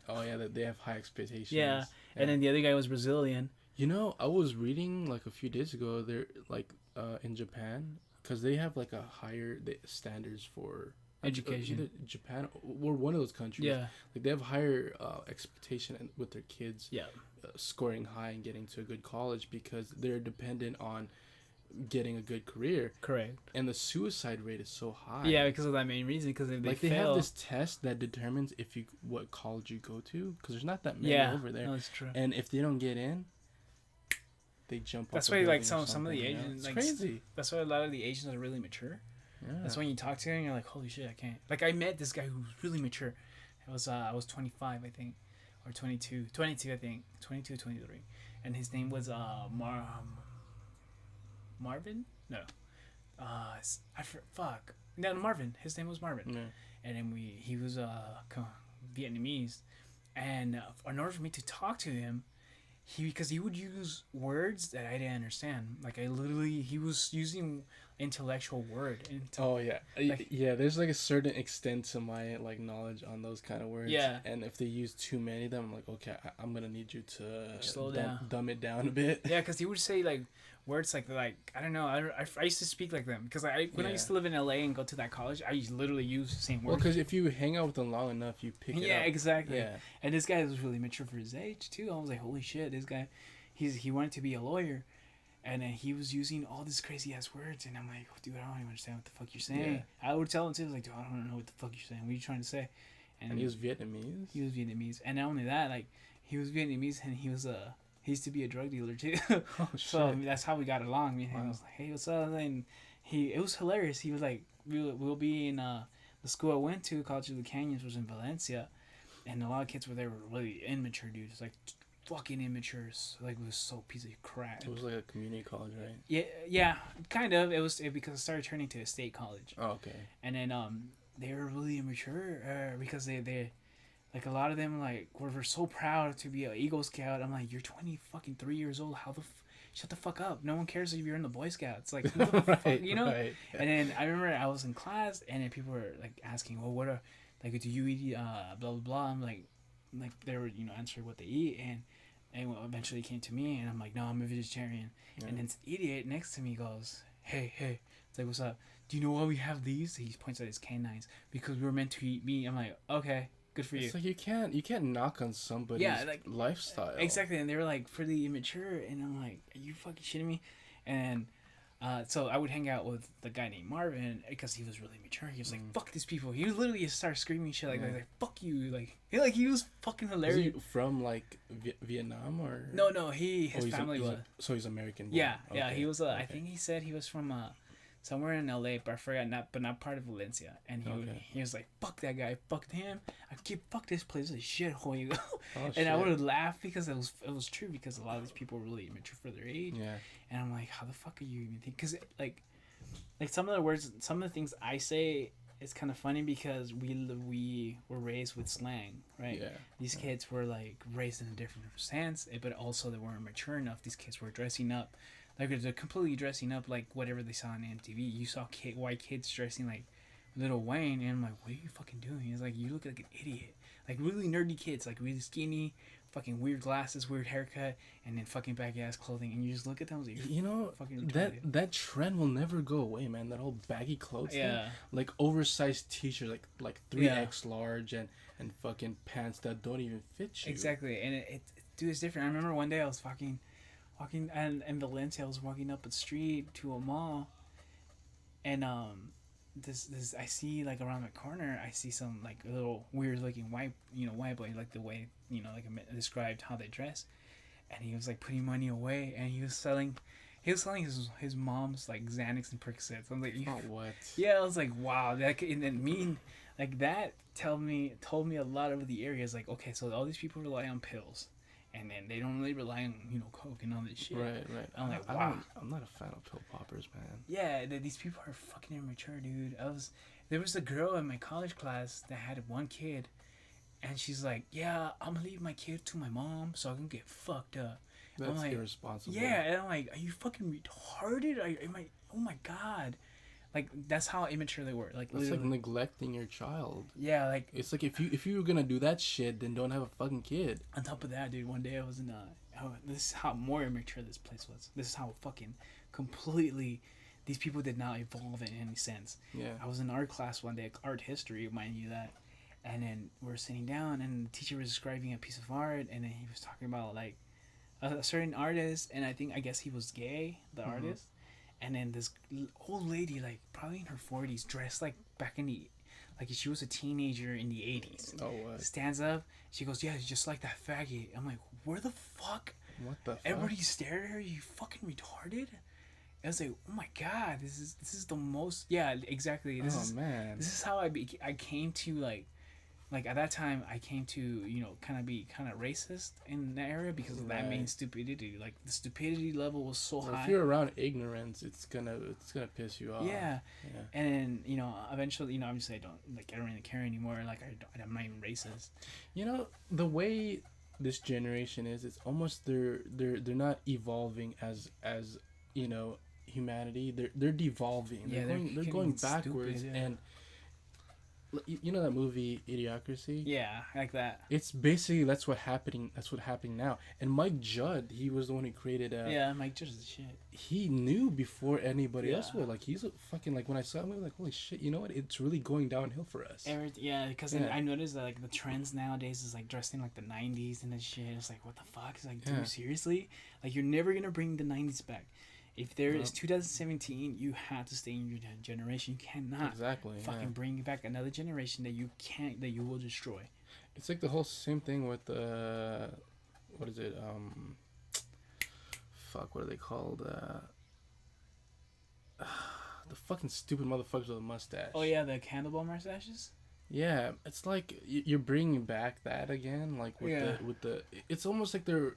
Oh yeah, they have high expectations. Yeah, and then the other guy was Brazilian. You know, I was reading like a few days ago. They're like in Japan because they have like a higher standards for education. Japan or one of those countries. Yeah, like they have higher expectation with their kids. Yeah, scoring high and getting to a good college because they're dependent on getting a good career. Correct. And the suicide rate is so high. Yeah, because of that main reason. Because if they fail, have this test that determines what college you go to. Because there's not that many over there. No, that's true. And if they don't get in, they jump. That's why like some of the Asians, it's crazy. That's why a lot of the Asians are really mature. Yeah. That's when you talk to them, you're like, holy shit, I can't. Like I met this guy who was really mature. I was 25, I think, or 22, I think, 22, 23, and his name was Marvin. No, fuck. No, Marvin. His name was Marvin. Yeah. And then he was Vietnamese, and in order for me to talk to him, because he would use words that I didn't understand. Like he was using intellectual word. Oh yeah, like, yeah. There's like a certain extent to my like knowledge on those kind of words. Yeah. And if they use too many of them, I'm like, okay, I'm gonna need you to slow down, dumb it down a bit. Yeah, because he would say like words like I don't know. I used to speak like them because when I used to live in LA and go to that college, I used to literally use the same words. Well, because if you hang out with them long enough, you pick it up. Yeah, exactly. Yeah. And this guy was really mature for his age too. I was like, holy shit, this guy, he wanted to be a lawyer, and then he was using all these crazy ass words, and I'm like, dude, I don't even understand what the fuck you're saying. Yeah. I would tell him too, I was like, dude, I don't know what the fuck you're saying. What are you trying to say? And he was Vietnamese. He was Vietnamese, and not only that, like he was Vietnamese, and he used to be a drug dealer too. Oh shit. So I mean, that's how we got along. Me and him was like, hey, what's up? And it was hilarious. He was like, we'll be in the school I went to, College of the Canyons, was in Valencia, and a lot of kids were there were really immature dudes, like fucking immature. Like it was so piece of crap. It was like a community college, right? Yeah, kind of. It was because it started turning to a state college. Oh, okay. And then they were really immature because they like a lot of them like were so proud to be an Eagle Scout. I'm like, you're 3 years old. How the shut the fuck up. No one cares if you're in the Boy Scouts. Like, who the fuck, you know? Right. And then I remember I was in class and then people were like asking, well, what are, like, do you eat, blah, blah, blah. I'm like they were, answering what they eat. And eventually came to me and I'm like, no, I'm a vegetarian. Yeah. And then this idiot next to me goes, hey. It's like, what's up? Do you know why we have these? He points at his canines. Because we were meant to eat meat. I'm like, okay. Good for you. It's like you can't knock on somebody's lifestyle. Exactly, and they were like pretty immature, and I'm like, are you fucking shitting me? And so I would hang out with the guy named Marvin because he was really mature. He was like, fuck these people. He would literally start screaming shit like fuck you, like he was fucking hilarious. Was he from like Vietnam or? No, his family was. So he's American. Yeah, okay. Yeah, he was. I think he said he was from somewhere in LA, but I forgot, not part of Valencia. And he was like, fuck that guy, fuck him. Fuck this place, it's a shithole, you go. Oh, and I would laugh because it was true, because a lot of these people were really immature for their age. Yeah. And I'm like, how the fuck are you even thinking? Because like some of the words, some of the things I say, it's kind of funny because we were raised with slang, right? Yeah. These kids were like raised in a different sense, but also they weren't mature enough. These kids were dressing up. Like, they're completely dressing up like whatever they saw on MTV. You saw white kids dressing like Lil Wayne, and I'm like, what are you fucking doing? He's like, you look like an idiot. Like, really nerdy kids, like really skinny, fucking weird glasses, weird haircut, and then fucking baggy ass clothing. And you just look at them, like, fucking that trend will never go away, man. That whole baggy clothes thing. Like oversized t-shirts, like 3X large, and fucking pants that don't even fit you. Exactly, and dude, it's different. I remember one day I was walking in Valencia, I was walking up a street to a mall, and this I see, like, around the corner, I see some like little weird looking white boy, like the way like I described how they dress, and he was like putting money away, and he was selling his mom's like Xanax and Percocets. I'm like, what? Yeah, I was like, wow, and then like that told me a lot of the areas, like, okay, so all these people rely on pills. And then they don't really rely on, coke and all this shit. Right. I'm like, wow. I'm not a fan of pill poppers, man. Yeah, these people are fucking immature, dude. There was a girl in my college class that had one kid, and she's like, yeah, I'm gonna leave my kid to my mom so I can get fucked up. That's like, irresponsible. Yeah, and I'm like, are you fucking retarded? Oh my god. Like, that's how immature they were. Like, it's like neglecting your child. Yeah, like, it's like if you were gonna do that shit, then don't have a fucking kid. On top of that, dude, one day I was in this is how more immature this place was. This is how fucking completely these people did not evolve in any sense. Yeah. I was in art class one day, art history, mind you that, and then we're sitting down, and the teacher was describing a piece of art, and then he was talking about like a certain artist, and I guess he was gay, the artist. And then this old lady, like probably in her 40s, dressed like back in the, like she was a teenager in the 80s. Oh, what? Stands up. She goes, yeah, just like that faggot. I'm like, where the fuck? What the fuck? Everybody stared at her. You fucking retarded? I was like, oh my god, this is the most. Yeah, exactly. Man. This is how I came to like like at that time I came to kind of be kind of racist in that area because of that main stupidity. Like the stupidity level was so high. If you're around ignorance, it's gonna piss you off. Yeah. And eventually obviously I don't really care anymore. Like I'm not even racist. The way this generation is, it's almost they're not evolving as humanity. They're devolving. Yeah, they're going backwards. Stupid, yeah. And that movie Idiocracy? Yeah, like that. It's basically that's what's happening now. And Mike Judd, he was the one who created Mike Judd is shit. He knew before anybody else would. Like, he's a fucking, like, when I saw him I was like, holy shit, you know what, it's really going downhill for us. Because I noticed that like the trends nowadays is like dressing like the 90s and that shit. It's like, what the fuck? It's like, dude, seriously? Like, you're never gonna bring the 90s back. If there is 2017, you have to stay in your generation. You cannot fucking bring back another generation that you will destroy. It's like the whole same thing with what is it? What are they called? The fucking stupid motherfuckers with a mustache. Oh yeah, the cannibal mustaches. Yeah, it's like you're bringing back that again, like with the. It's almost like they're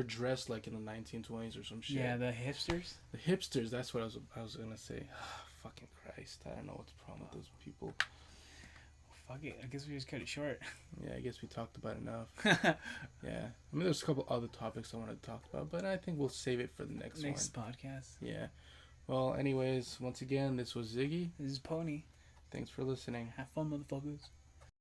dressed like in the 1920s or some shit. Yeah, the hipsters. The hipsters. That's what I was gonna say. Fucking Christ! I don't know what's the problem with those people. Fuck it. I guess we just cut it short. Yeah, I guess we talked about enough. Yeah, I mean, there's a couple other topics I wanted to talk about, but I think we'll save it for the next podcast. Yeah. Well, anyways, once again, this was Ziggy. This is Pony. Thanks for listening. Have fun, motherfuckers.